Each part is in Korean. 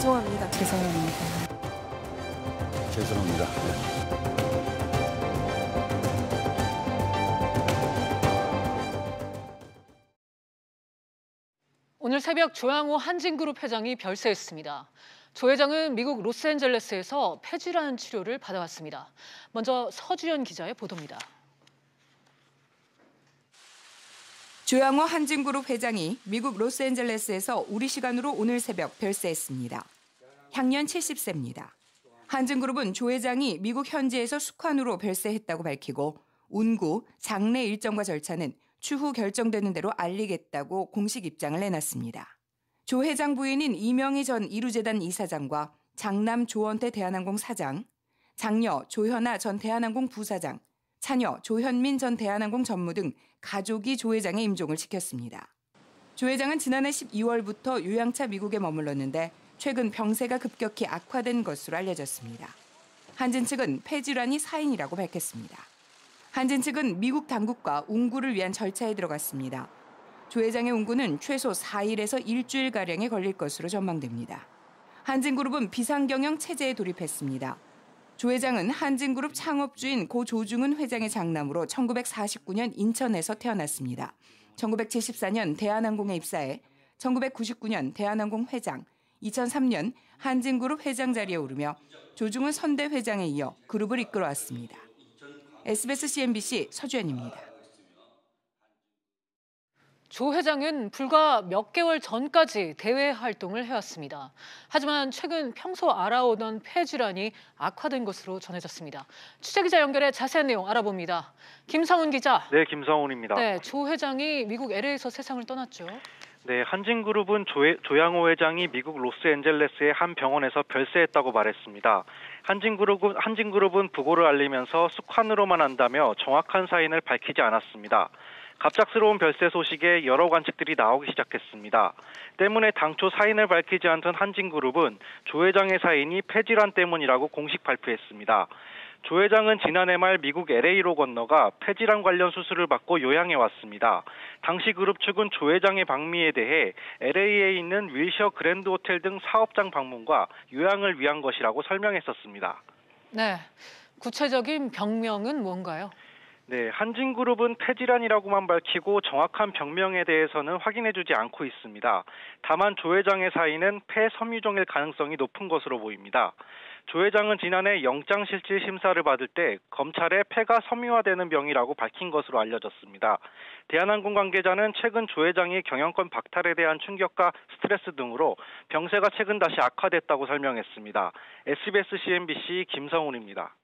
죄송합니다. 죄송합니다. 죄송합니다. 오늘 새벽 조양호 한진그룹 회장이 별세했습니다. 조 회장은 미국 로스앤젤레스에서 폐질환 치료를 받아왔습니다. 먼저 서주연 기자의 보도입니다. 조양호 한진그룹 회장이 미국 로스앤젤레스에서 우리 시간으로 오늘 새벽 별세했습니다. 향년 70세입니다. 한진그룹은 조 회장이 미국 현지에서 숙환으로 별세했다고 밝히고 운구, 장례 일정과 절차는 추후 결정되는 대로 알리겠다고 공식 입장을 내놨습니다. 조 회장 부인인 이명희 전 이루재단 이사장과 장남 조원태 대한항공 사장, 장녀 조현아 전 대한항공 부사장, 차녀 조현민 전 대한항공 전무 등 가족이 조 회장의 임종을 지켰습니다. 조 회장은 지난해 12월부터 요양차 미국에 머물렀는데 최근 병세가 급격히 악화된 것으로 알려졌습니다. 한진 측은 폐질환이 사인이라고 밝혔습니다. 한진 측은 미국 당국과 운구를 위한 절차에 들어갔습니다. 조 회장의 운구는 최소 4일에서 일주일가량에 걸릴 것으로 전망됩니다. 한진그룹은 비상경영 체제에 돌입했습니다. 조 회장은 한진그룹 창업주인 고 조중은 회장의 장남으로 1949년 인천에서 태어났습니다. 1974년 대한항공에 입사해 1999년 대한항공 회장, 2003년 한진그룹 회장 자리에 오르며 조중은 선대 회장에 이어 그룹을 이끌어왔습니다. SBS CNBC 서주연입니다. 조 회장은 불과 몇 개월 전까지 대외 활동을 해왔습니다. 하지만 최근 평소 알아오던 폐질환이 악화된 것으로 전해졌습니다. 취재기자 연결해 자세한 내용 알아봅니다. 김성훈 기자. 네, 김성훈입니다. 네, 조 회장이 미국 LA에서 세상을 떠났죠. 네, 한진그룹은 조양호 회장이 미국 로스앤젤레스의 한 병원에서 별세했다고 말했습니다. 한진그룹은 부고를 알리면서 숙환으로만 한다며 정확한 사인을 밝히지 않았습니다. 갑작스러운 별세 소식에 여러 관측들이 나오기 시작했습니다. 때문에 당초 사인을 밝히지 않던 한진그룹은 조 회장의 사인이 폐질환 때문이라고 공식 발표했습니다. 조 회장은 지난해 말 미국 LA로 건너가 폐질환 관련 수술을 받고 요양해 왔습니다. 당시 그룹 측은 조 회장의 방미에 대해 LA에 있는 윌셔 그랜드 호텔 등 사업장 방문과 요양을 위한 것이라고 설명했었습니다. 네, 구체적인 병명은 뭔가요? 네, 한진그룹은 폐질환이라고만 밝히고 정확한 병명에 대해서는 확인해주지 않고 있습니다. 다만 조 회장의 사인은 폐섬유종일 가능성이 높은 것으로 보입니다. 조 회장은 지난해 영장실질 심사를 받을 때 검찰에 폐가 섬유화되는 병이라고 밝힌 것으로 알려졌습니다. 대한항공 관계자는 최근 조 회장이 경영권 박탈에 대한 충격과 스트레스 등으로 병세가 최근 다시 악화됐다고 설명했습니다. SBS CNBC 김성훈입니다.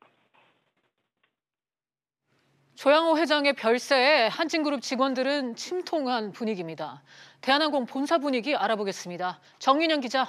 조양호 회장의 별세에 한진그룹 직원들은 침통한 분위기입니다. 대한항공 본사 분위기 알아보겠습니다. 정윤영 기자.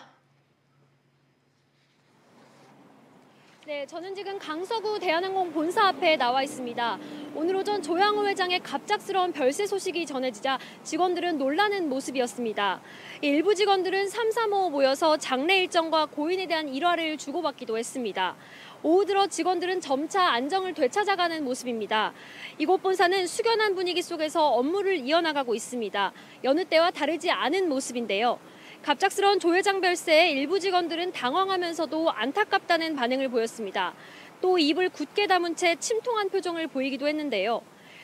네, 저는 지금 강서구 대한항공 본사 앞에 나와 있습니다. 오늘 오전 조양호 회장의 갑작스러운 별세 소식이 전해지자 직원들은 놀라는 모습이었습니다. 일부 직원들은 삼삼오오 모여서 장례 일정과 고인에 대한 일화를 주고받기도 했습니다. 오후 들어 직원들은 점차 안정을 되찾아가는 모습입니다. 이곳 본사는 숙연한 분위기 속에서 업무를 이어나가고 있습니다. 여느 때와 다르지 않은 모습인데요. 갑작스러운 조 회장 별세에 일부 직원들은 당황하면서도 안타깝다는 반응을 보였습니다. 또 입을 굳게 다문 채 침통한 표정을 보이기도 했는데요.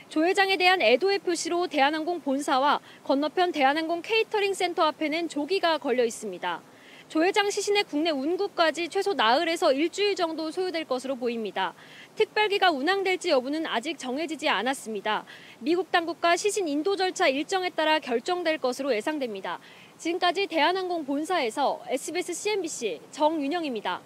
조 회장에 대한 애도의 표시로 대한항공 본사와 건너편 대한항공 케이터링 센터 앞에는 조기가 걸려 있습니다. 조 회장 시신의 국내 운구까지 최소 나흘에서 일주일 정도 소요될 것으로 보입니다. 특별기가 운항될지 여부는 아직 정해지지 않았습니다. 미국 당국과 시신 인도 절차 일정에 따라 결정될 것으로 예상됩니다. 지금까지 대한항공 본사에서 SBS CNBC 정윤영입니다.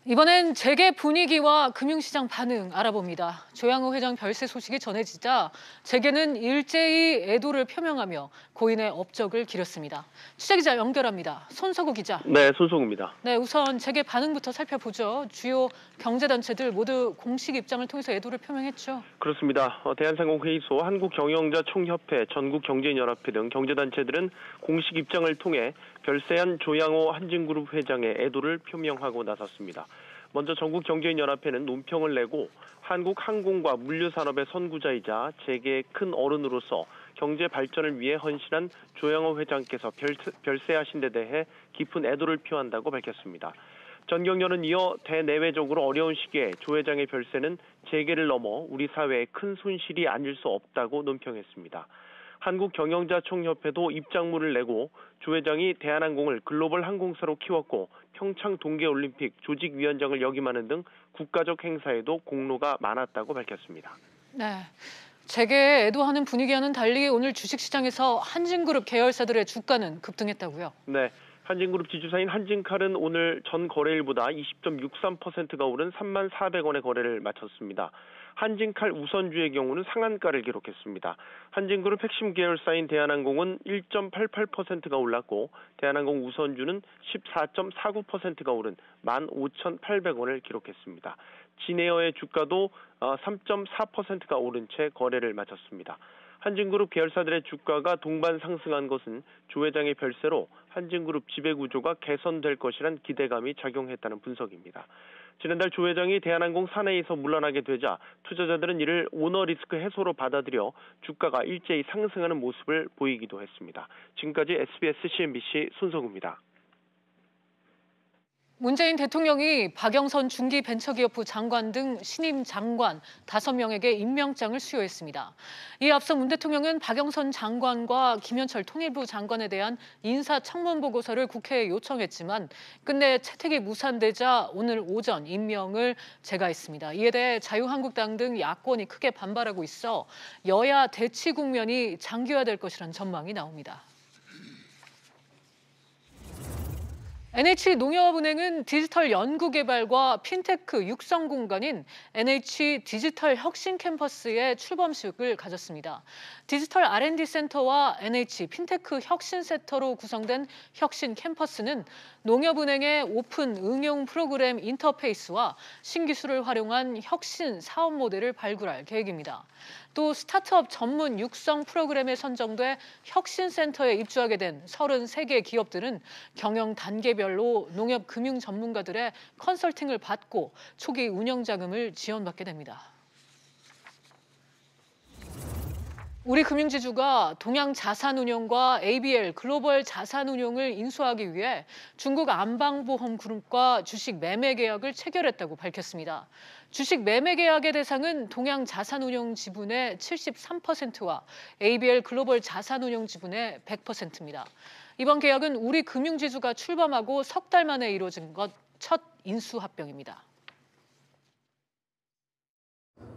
이번엔 재계 분위기와 금융시장 반응 알아봅니다. 조양호 회장 별세 소식이 전해지자 재계는 일제히 애도를 표명하며 고인의 업적을 기렸습니다. 취재기자 연결합니다. 손석우 기자. 네, 손석우입니다. 네, 우선 재계 반응부터 살펴보죠. 주요 경제단체들 모두 공식 입장을 통해서 애도를 표명했죠. 그렇습니다. 대한상공회의소, 한국경영자총협회, 전국경제인연합회 등 경제단체들은 공식 입장을 통해 별세한 조양호 한진그룹 회장의 애도를 표명하고 나섰습니다. 먼저 전국경제인연합회는 논평을 내고 한국항공과 물류산업의 선구자이자 재계의 큰 어른으로서 경제 발전을 위해 헌신한 조양호 회장께서 별세하신 데 대해 깊은 애도를 표한다고 밝혔습니다. 전경련은 이어 대내외적으로 어려운 시기에 조 회장의 별세는 재계를 넘어 우리 사회에 큰 손실이 아닐 수 없다고 논평했습니다. 한국경영자총협회도 입장문을 내고 조 회장이 대한항공을 글로벌 항공사로 키웠고 평창 동계올림픽 조직위원장을 역임하는 등 국가적 행사에도 공로가 많았다고 밝혔습니다. 네. 재계에 애도하는 분위기와는 달리 오늘 주식시장에서 한진그룹 계열사들의 주가는 급등했다고요? 네. 한진그룹 지주사인 한진칼은 오늘 전 거래일보다 20.63%가 오른 34,400원의 거래를 마쳤습니다. 한진칼 우선주의 경우는 상한가를 기록했습니다. 한진그룹 핵심 계열사인 대한항공은 1.88%가 올랐고 대한항공 우선주는 14.49%가 오른 15,800원을 기록했습니다. 진에어의 주가도 3.4%가 오른 채 거래를 마쳤습니다. 한진그룹 계열사들의 주가가 동반 상승한 것은 조 회장의 별세로 한진그룹 지배구조가 개선될 것이란 기대감이 작용했다는 분석입니다. 지난달 조 회장이 대한항공 사내에서 물러나게 되자 투자자들은 이를 오너 리스크 해소로 받아들여 주가가 일제히 상승하는 모습을 보이기도 했습니다. 지금까지 SBS CNBC 손석우입니다. 문재인 대통령이 박영선 중기벤처기업부 장관 등 신임 장관 5명에게 임명장을 수여했습니다. 이에 앞서 문 대통령은 박영선 장관과 김현철 통일부 장관에 대한 인사청문보고서를 국회에 요청했지만 끝내 채택이 무산되자 오늘 오전 임명을 제거했습니다. 이에 대해 자유한국당 등 야권이 크게 반발하고 있어 여야 대치 국면이 장기화될 것이라는 전망이 나옵니다. NH농협은행은 디지털 연구개발과 핀테크 육성 공간인 NH 디지털 혁신 캠퍼스의 출범식을 가졌습니다. 디지털 R&D 센터와 NH 핀테크 혁신 센터로 구성된 혁신 캠퍼스는 농협은행의 오픈 응용 프로그램 인터페이스와 신기술을 활용한 혁신 사업 모델을 발굴할 계획입니다. 또 스타트업 전문 육성 프로그램에 선정돼 혁신센터에 입주하게 된 33개 기업들은 경영 단계별로 농협 금융 전문가들의 컨설팅을 받고 초기 운영 자금을 지원받게 됩니다. 우리 금융지주가 동양자산운용과 ABL 글로벌 자산운용을 인수하기 위해 중국 안방보험그룹과 주식 매매 계약을 체결했다고 밝혔습니다. 주식 매매 계약의 대상은 동양자산운용 지분의 73%와 ABL 글로벌 자산운용 지분의 100%입니다. 이번 계약은 우리 금융지주가 출범하고 석 달 만에 이루어진 첫 인수합병입니다.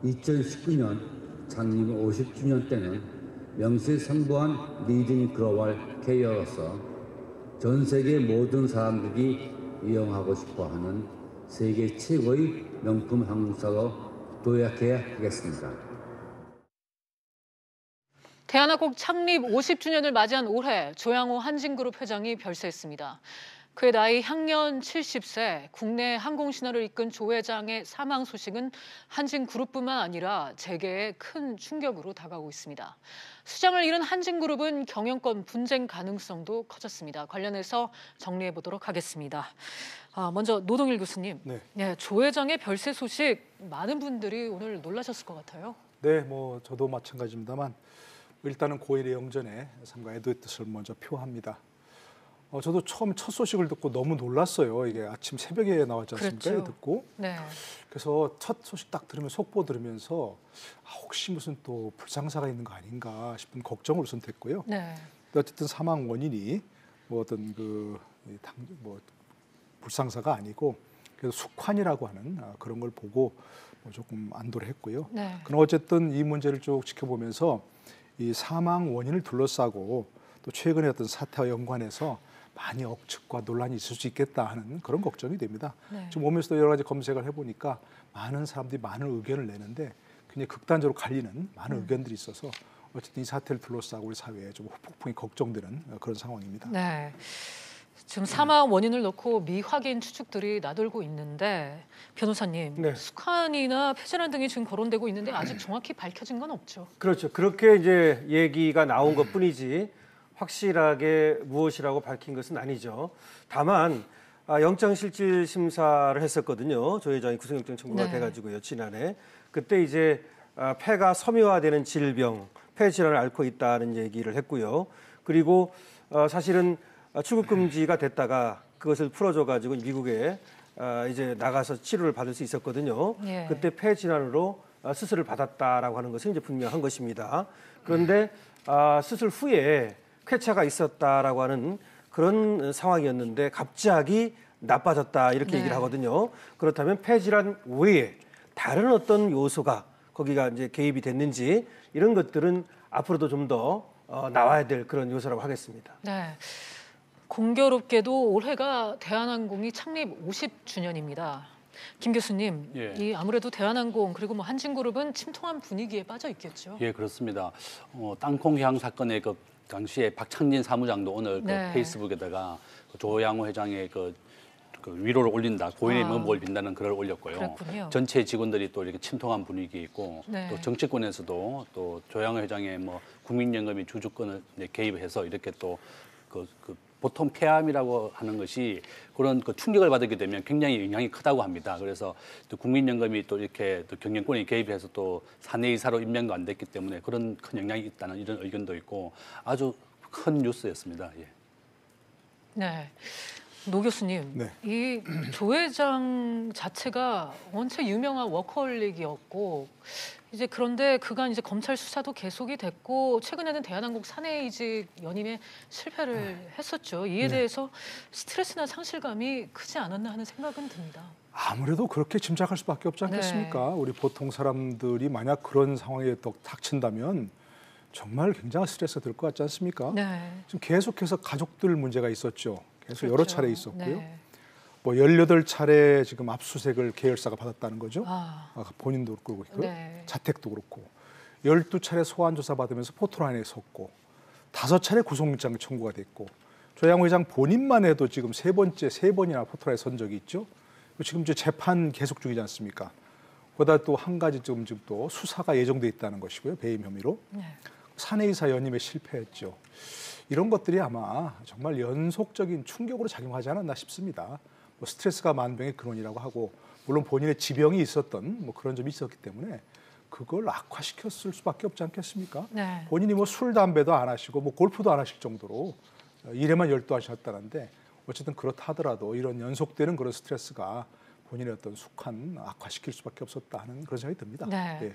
2019년 창립 50주년 때는 명실상부한 리딩 글로벌 캐리어로서 전 세계 모든 사람들이 이용하고 싶어하는 세계 최고의 명품 항공사로 도약해야 하겠습니다. 대한항공 창립 50주년을 맞이한 올해 조양호 한진그룹 회장이 별세했습니다. 그의 나이 향년 70세, 국내 항공신화를 이끈 조 회장의 사망 소식은 한진그룹뿐만 아니라 재계에 큰 충격으로 다가오고 있습니다. 수장을 잃은 한진그룹은 경영권 분쟁 가능성도 커졌습니다. 관련해서 정리해 보도록 하겠습니다. 먼저 노동일 교수님, 네, 조 회장의 별세 소식 많은 분들이 오늘 놀라셨을 것 같아요. 네, 저도 마찬가지입니다만 일단은 고일의 영전에 삼가 애도의 뜻을 먼저 표합니다. 저도 처음 첫 소식을 듣고 너무 놀랐어요. 이게 아침 새벽에 나왔지 않습니까? 그렇죠. 듣고. 네. 그래서 첫 소식 딱 들으면 속보 들으면서 혹시 무슨 또 불상사가 있는 거 아닌가 싶은 걱정을 우선 됐고요. 네. 어쨌든 사망 원인이 어떤 불상사가 아니고 그래서 숙환이라고 하는 그런 걸 보고 조금 안도를 했고요. 네. 그럼 어쨌든 이 문제를 쭉 지켜보면서 이 사망 원인을 둘러싸고 또 최근에 어떤 사태와 연관해서 많이 억측과 논란이 있을 수 있겠다 하는 그런 걱정이 됩니다. 네. 지금 오면서도 여러 가지 검색을 해보니까 많은 사람들이 많은 의견을 내는데 굉장히 극단적으로 갈리는 많은 의견들이 있어서 어쨌든 이 사태를 둘러싸고 우리 사회에 좀 폭풍이 걱정되는 그런 상황입니다. 네. 지금 사망 원인을 놓고 미확인 추측들이 나돌고 있는데 변호사님, 네. 숙환이나 폐질환 등이 지금 거론되고 있는데 아직 정확히 밝혀진 건 없죠. 그렇죠. 그렇게 이제 얘기가 나온 것뿐이지 확실하게 무엇이라고 밝힌 것은 아니죠. 다만 영장실질 심사를 했었거든요. 조 회장이 구속영장 청구가 네. 돼가지고요. 지난해. 그때 이제 폐가 섬유화되는 질병, 폐 질환을 앓고 있다는 얘기를 했고요. 그리고 사실은 출국 금지가 됐다가 그것을 풀어줘 가지고 미국에 이제 나가서 치료를 받을 수 있었거든요. 예. 그때 폐 질환으로 수술을 받았다라고 하는 것은 이제 분명한 것입니다. 그런데 수술 후에 쾌차가 있었다라고 하는 그런 상황이었는데 갑자기 나빠졌다 이렇게 얘기를 하거든요. 그렇다면 폐 질환 외에 다른 어떤 요소가 거기가 이제 개입이 됐는지 이런 것들은 앞으로도 좀 더 나와야 될 그런 요소라고 하겠습니다. 네. 공교롭게도 올해가 대한항공이 창립 50주년입니다. 김 교수님, 예. 이 아무래도 대한항공 그리고 뭐 한진그룹은 침통한 분위기에 빠져 있겠죠. 예, 그렇습니다. 땅콩향 사건의 그 당시에 박창진 사무장도 오늘 네. 그 페이스북에다가 그 조양호 회장의 그 위로를 올린다, 고인의 몸을 빈다는 글을 올렸고요. 그랬군요. 전체 직원들이 또 이렇게 침통한 분위기 있고 네. 또 정치권에서도 또 조양호 회장의 뭐 국민연금이 주주권을 개입해서 이렇게 또 보통 폐암이라고 하는 것이 그런 그 충격을 받게 되면 굉장히 영향이 크다고 합니다. 그래서 또 국민연금이 또 이렇게 또 경영권이 개입해서 또 사내이사로 임명도 안 됐기 때문에 그런 큰 영향이 있다는 이런 의견도 있고 아주 큰 뉴스였습니다. 예. 네. 노 교수님, 네. 이 조 회장 자체가 원체 유명한 워커홀릭이었고 이제 그런데 그간 이제 검찰 수사도 계속이 됐고 최근에는 대한항공 사내이직 연임에 실패를 했었죠. 이에 대해서 스트레스나 상실감이 크지 않았나 하는 생각은 듭니다. 아무래도 그렇게 짐작할 수밖에 없지 않겠습니까? 우리 보통 사람들이 만약 그런 상황에 또 닥친다면 정말 굉장한 스트레스가 될 것 같지 않습니까? 네. 지금 계속해서 가족들 문제가 있었죠. 계속 그렇죠. 여러 차례 있었고요. 네. 뭐 18차례 지금 압수수색을 계열사가 받았다는 거죠. 아. 본인도 그러고 있고요. 네. 자택도 그렇고 12차례 소환 조사 받으면서 포토라인에 섰고 5차례 구속영장 청구가 됐고 조양호 회장 본인만 해도 지금 세 번이나 포토라인에 선 적이 있죠. 지금 이제 재판 계속 중이지 않습니까? 보다 또 한 가지 지금 또 수사가 예정돼 있다는 것이고요. 배임 혐의로. 네. 사내이사 연임에 실패했죠. 이런 것들이 아마 정말 연속적인 충격으로 작용하지 않았나 싶습니다. 뭐 스트레스가 만병의 근원이라고 하고 물론 본인의 지병이 있었던 뭐 그런 점이 있었기 때문에 그걸 악화시켰을 수밖에 없지 않겠습니까? 네. 본인이 뭐 술, 담배도 안 하시고 뭐 골프도 안 하실 정도로 일에만 열도하셨다는데 어쨌든 그렇다 하더라도 이런 연속되는 그런 스트레스가 본인의 어떤 숙한 악화시킬 수밖에 없었다 하는 그런 생각이 듭니다. 네. 예.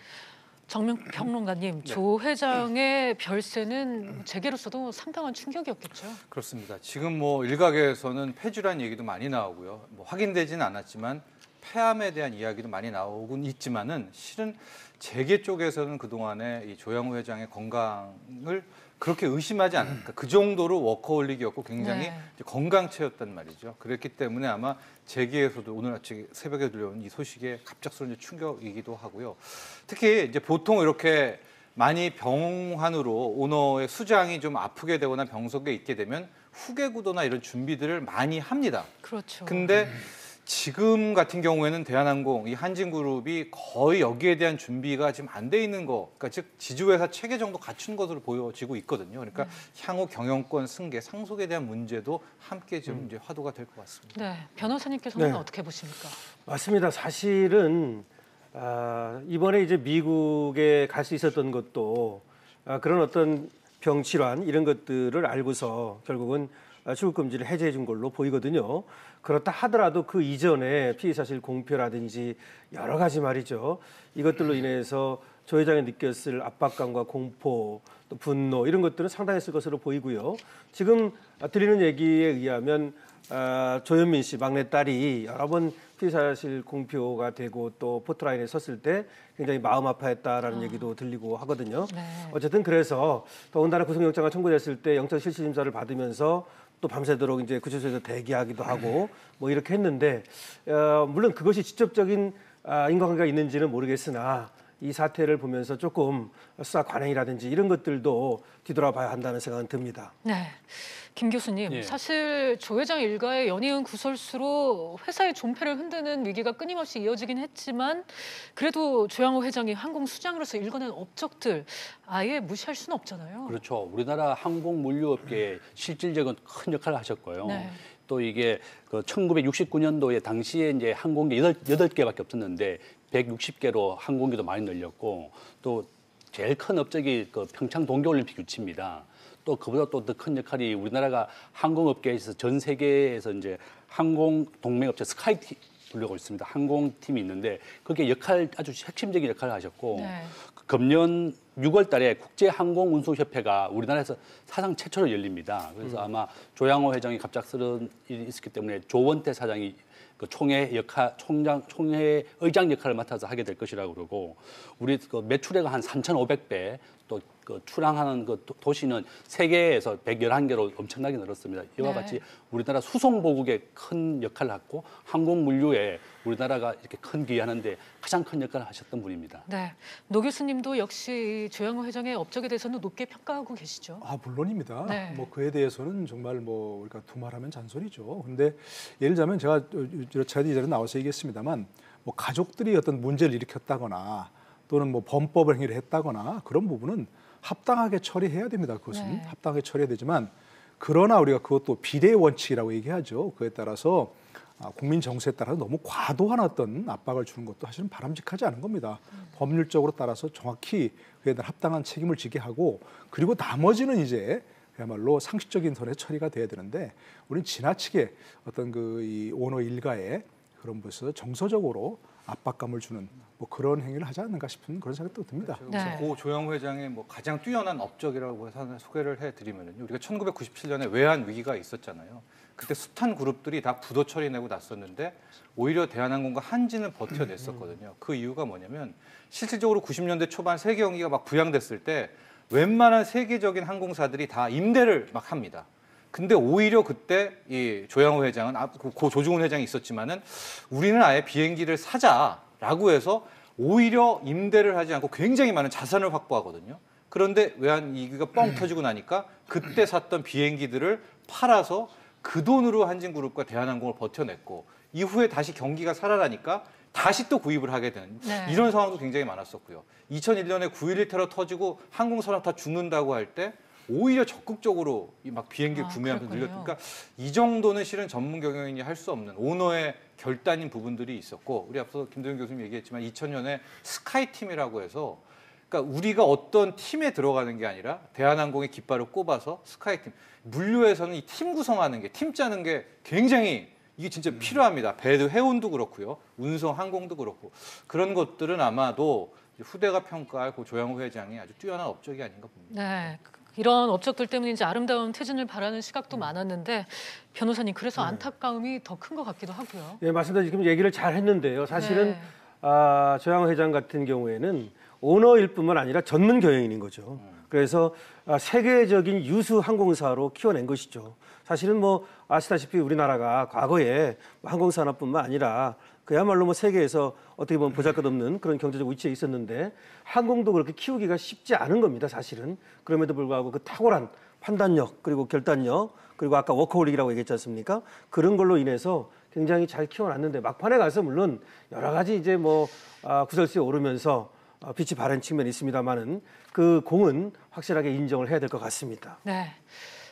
정명평론가님, 조 회장의 별세는 재계로서도 상당한 충격이었겠죠. 그렇습니다. 지금 뭐 일각에서는 폐질환 얘기도 많이 나오고요. 뭐 확인되지는 않았지만 폐암에 대한 이야기도 많이 나오곤 있지만은 실은 재계 쪽에서는 그동안에 이 조양호 회장의 건강을 그렇게 의심하지 않으니까 그 정도로 워커홀릭이었고 굉장히 네. 건강체였단 말이죠. 그랬기 때문에 아마 재계에서도 오늘 아침 새벽에 들려온 이 소식에 갑작스러운 충격이기도 하고요. 특히 이제 보통 이렇게 많이 병환으로 오너의 수장이 좀 아프게 되거나 병석에 있게 되면 후계 구도나 이런 준비들을 많이 합니다. 그렇죠. 근데 지금 같은 경우에는 대한항공, 이 한진그룹이 거의 여기에 대한 준비가 지금 안 돼 있는 거, 그러니까 즉 지주회사 체계 정도 갖춘 것으로 보여지고 있거든요. 그러니까 향후 경영권 승계, 상속에 대한 문제도 함께 좀 이제 화두가 될 것 같습니다. 네, 변호사님께서는 네. 어떻게 보십니까? 맞습니다. 사실은 이번에 이제 미국에 갈 수 있었던 것도 그런 어떤 병질환 이런 것들을 알고서 결국은 출국 금지를 해제해 준 걸로 보이거든요. 그렇다 하더라도 그 이전에 피해 사실 공표라든지 여러 가지 말이죠. 이것들로 인해서 조 회장이 느꼈을 압박감과 공포, 또 분노 이런 것들은 상당했을 것으로 보이고요. 지금 들리는 얘기에 의하면 조현민 씨 막내딸이 여러 번 피해 사실 공표가 되고 또 포토라인에 섰을 때 굉장히 마음 아파했다라는 얘기도 들리고 하거든요. 네. 어쨌든 그래서 더군다나 구속영장을 청구됐을 때 영장 실질 심사를 받으면서 또 밤새도록 이제 구치소에서 대기하기도 하고 뭐 이렇게 했는데 물론 그것이 직접적인 인과관계가 있는지는 모르겠으나 이 사태를 보면서 조금 수사 관행이라든지 이런 것들도 뒤돌아봐야 한다는 생각은 듭니다. 네. 김 교수님, 예. 사실 조 회장 일가의 연이은 구설수로 회사의 존폐를 흔드는 위기가 끊임없이 이어지긴 했지만 그래도 조양호 회장이 항공 수장으로서 일궈낸 업적들 아예 무시할 수는 없잖아요. 그렇죠. 우리나라 항공 물류업계에 실질적인 큰 역할을 하셨고요. 네. 또 이게 그 1969년도에 당시에 이제 항공기 8개밖에 없었는데 160개로 항공기도 많이 늘렸고 또 제일 큰 업적이 그 평창 동계올림픽 유치입니다. 또 그보다 또 더 큰 역할이 우리나라가 항공업계에서 전 세계에서 이제 항공 동맹업체 스카이티 불리고 있습니다. 항공팀이 있는데 그게 아주 핵심적인 역할을 하셨고 네. 금년 6월 달에 국제항공운송협회가 우리나라에서 사상 최초로 열립니다. 그래서 아마 조양호 회장이 갑작스러운 일이 있었기 때문에 조원태 사장이 그 총회 의장 역할을 맡아서 하게 될 것이라고 그러고 우리 그 매출액가 한 3,500배 또 그 출항하는 그 도시는 세계에서 111개로 엄청나게 늘었습니다. 이와 네. 같이 우리나라 수송보국에 큰 역할을 했고 항공 물류에 우리나라가 이렇게 큰 기여하는데 가장 큰 역할을 하셨던 분입니다. 네, 노 교수님도 역시 조양호 회장의 업적에 대해서는 높게 평가하고 계시죠? 아, 물론입니다. 네. 뭐 그에 대해서는 정말 뭐 우리가 두말하면 잔소리죠. 근데 예를 들자면 제가 여러 차례 이 자리에 나와서 얘기했습니다만 뭐 가족들이 어떤 문제를 일으켰다거나 또는 뭐 범법 행위를 했다거나 그런 부분은 합당하게 처리해야 됩니다. 그것은 네. 합당하게 처리해야 되지만 그러나 우리가 그것도 비례 원칙이라고 얘기하죠. 그에 따라서 국민 정서에 따라서 너무 과도한 어떤 압박을 주는 것도 사실은 바람직하지 않은 겁니다. 법률적으로 따라서 정확히 그에 대한 합당한 책임을 지게 하고 그리고 나머지는 이제 그야말로 상식적인 선에 처리가 돼야 되는데 우리는 지나치게 어떤 이 오너 일가의 그런 것을 정서적으로 압박감을 주는 뭐 그런 행위를 하지 않는가 싶은 그런 생각도 듭니다. 네. 고 조양호 회장의 뭐 가장 뛰어난 업적이라고 해서 하나 소개를 해드리면요. 우리가 1997년에 외환 위기가 있었잖아요. 그때 숱한 그룹들이 다 부도 처리내고 났었는데 오히려 대한항공과 한진은 버텨냈었거든요. 그 이유가 뭐냐면 실질적으로 90년대 초반 세계 경기가 막 부양됐을 때 웬만한 세계적인 항공사들이 다 임대를 막 합니다. 근데 오히려 그때 이 조양호 회장은 고 조중훈 회장이 있었지만은 우리는 아예 비행기를 사자라고 해서 오히려 임대를 하지 않고 굉장히 많은 자산을 확보하거든요. 그런데 외환 위기가 뻥 터지고 나니까 그때 샀던 비행기들을 팔아서 그 돈으로 한진그룹과 대한항공을 버텨냈고 이후에 다시 경기가 살아나니까 다시 또 구입을 하게 되는 네. 이런 상황도 굉장히 많았었고요. 2001년에 9.11 테러 터지고 항공사람 다 죽는다고 할 때 오히려 적극적으로 막 비행기를 구매하면서 늘렸으니까 그러니까 이 정도는 실은 전문 경영인이 할 수 없는 오너의 결단인 부분들이 있었고 우리 앞서 김도영 교수님 얘기했지만 2000년에 스카이팀이라고 해서 그러니까 우리가 어떤 팀에 들어가는 게 아니라 대한항공의 깃발을 꼽아서 스카이팀 물류에서는 이 팀 구성하는 게 팀 짜는 게 굉장히 이게 진짜 필요합니다. 배도 해운도 그렇고요. 운송 항공도 그렇고 그런 것들은 아마도 후대가 평가할 고 조양호 회장이 아주 뛰어난 업적이 아닌가 봅니다. 네. 이런 업적들 때문에 이제 아름다운 퇴진을 바라는 시각도 많았는데 변호사님 그래서 안타까움이 더 큰 것 같기도 하고요. 네, 맞습니다. 지금 얘기를 잘 했는데요. 사실은 네. 조양호 회장 같은 경우에는 오너일 뿐만 아니라 전문 경영인인 거죠. 그래서 세계적인 유수 항공사로 키워낸 것이죠. 사실은 뭐 아시다시피 우리나라가 과거에 항공산업뿐만 아니라 그야말로 뭐 세계에서 어떻게 보면 보잘것없는 그런 경제적 위치에 있었는데 항공도 그렇게 키우기가 쉽지 않은 겁니다. 사실은. 그럼에도 불구하고 그 탁월한 판단력 그리고 결단력 그리고 아까 워커홀릭이라고 얘기했지 않습니까? 그런 걸로 인해서 굉장히 잘 키워놨는데 막판에 가서 물론 여러 가지 이제 뭐 구설수에 오르면서 빛이 바랜 측면이 있습니다만은 그 공은 확실하게 인정을 해야 될 것 같습니다. 네.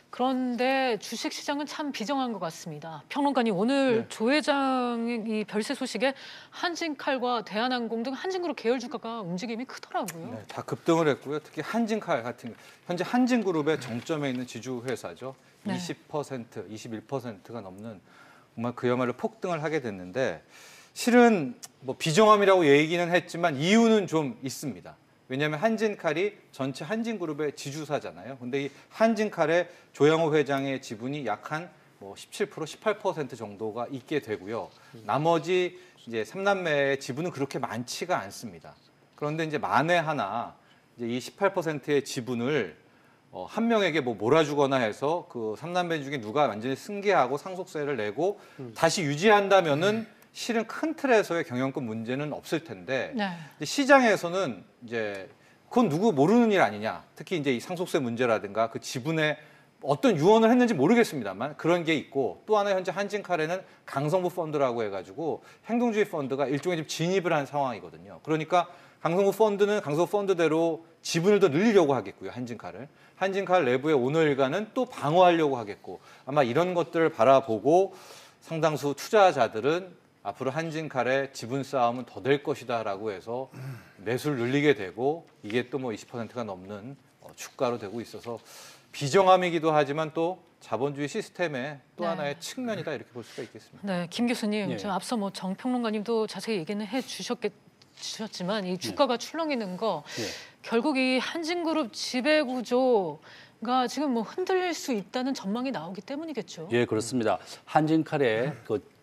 그런데 주식시장은 참 비정한 것 같습니다. 평론가님 오늘 조 회장의 이 별세 소식에 한진칼과 대한항공 등 한진그룹 계열 주가가 움직임이 크더라고요. 네, 다 급등을 했고요. 특히 한진칼 같은 현재 한진그룹의 정점에 있는 지주 회사죠. 네. 20%, 21%가 넘는 정말 그야말로 폭등을 하게 됐는데 실은 뭐 비정함이라고 얘기는 했지만 이유는 좀 있습니다. 왜냐하면 한진칼이 전체 한진그룹의 지주사잖아요. 근데 이 한진칼의 조양호 회장의 지분이 약 한 뭐 17%, 18% 정도가 있게 되고요. 나머지 이제 3남매의 지분은 그렇게 많지가 않습니다. 그런데 이제 만에 하나 이제 이 18%의 지분을 한 명에게 뭐 몰아주거나 해서 그 3남매 중에 누가 완전히 승계하고 상속세를 내고 다시 유지한다면은 실은 큰 틀에서의 경영권 문제는 없을 텐데 네. 시장에서는 이제 그건 누구 모르는 일 아니냐. 특히 이제 이 상속세 문제라든가 그 지분에 어떤 유언을 했는지 모르겠습니다만 그런 게 있고 또 하나 현재 한진칼에는 강성부 펀드라고 해가지고 행동주의 펀드가 일종의 좀 진입을 한 상황이거든요. 그러니까 강성부 펀드는 강성부 펀드대로 지분을 더 늘리려고 하겠고요. 한진칼을. 한진칼 내부의 오너 일가는 또 방어하려고 하겠고 아마 이런 것들을 바라보고 상당수 투자자들은 앞으로 한진칼의 지분 싸움은 더 될 것이다라고 해서 매수를 늘리게 되고 이게 또 뭐 20%가 넘는 주가로 되고 있어서 비정함이기도 하지만 또 자본주의 시스템의 또 하나의 측면이다 이렇게 볼 수가 있겠습니다. 네, 김 교수님, 예. 앞서 뭐 정평론가님도 자세히 얘기는 주셨지만 이 주가가 출렁이는 거 예. 결국 이 한진그룹 지배 구조가 지금 뭐 흔들릴 수 있다는 전망이 나오기 때문이겠죠. 예, 그렇습니다. 한진칼의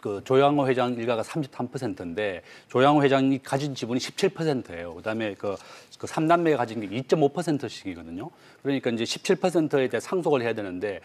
그 조양호 회장 일가가 33%인데 조양호 회장이 가진 지분이 17%예요. 그다음에 그 3남매가 가진 게 2.5%씩이거든요. 그러니까 이제 17%에 대해 상속을 해야 되는데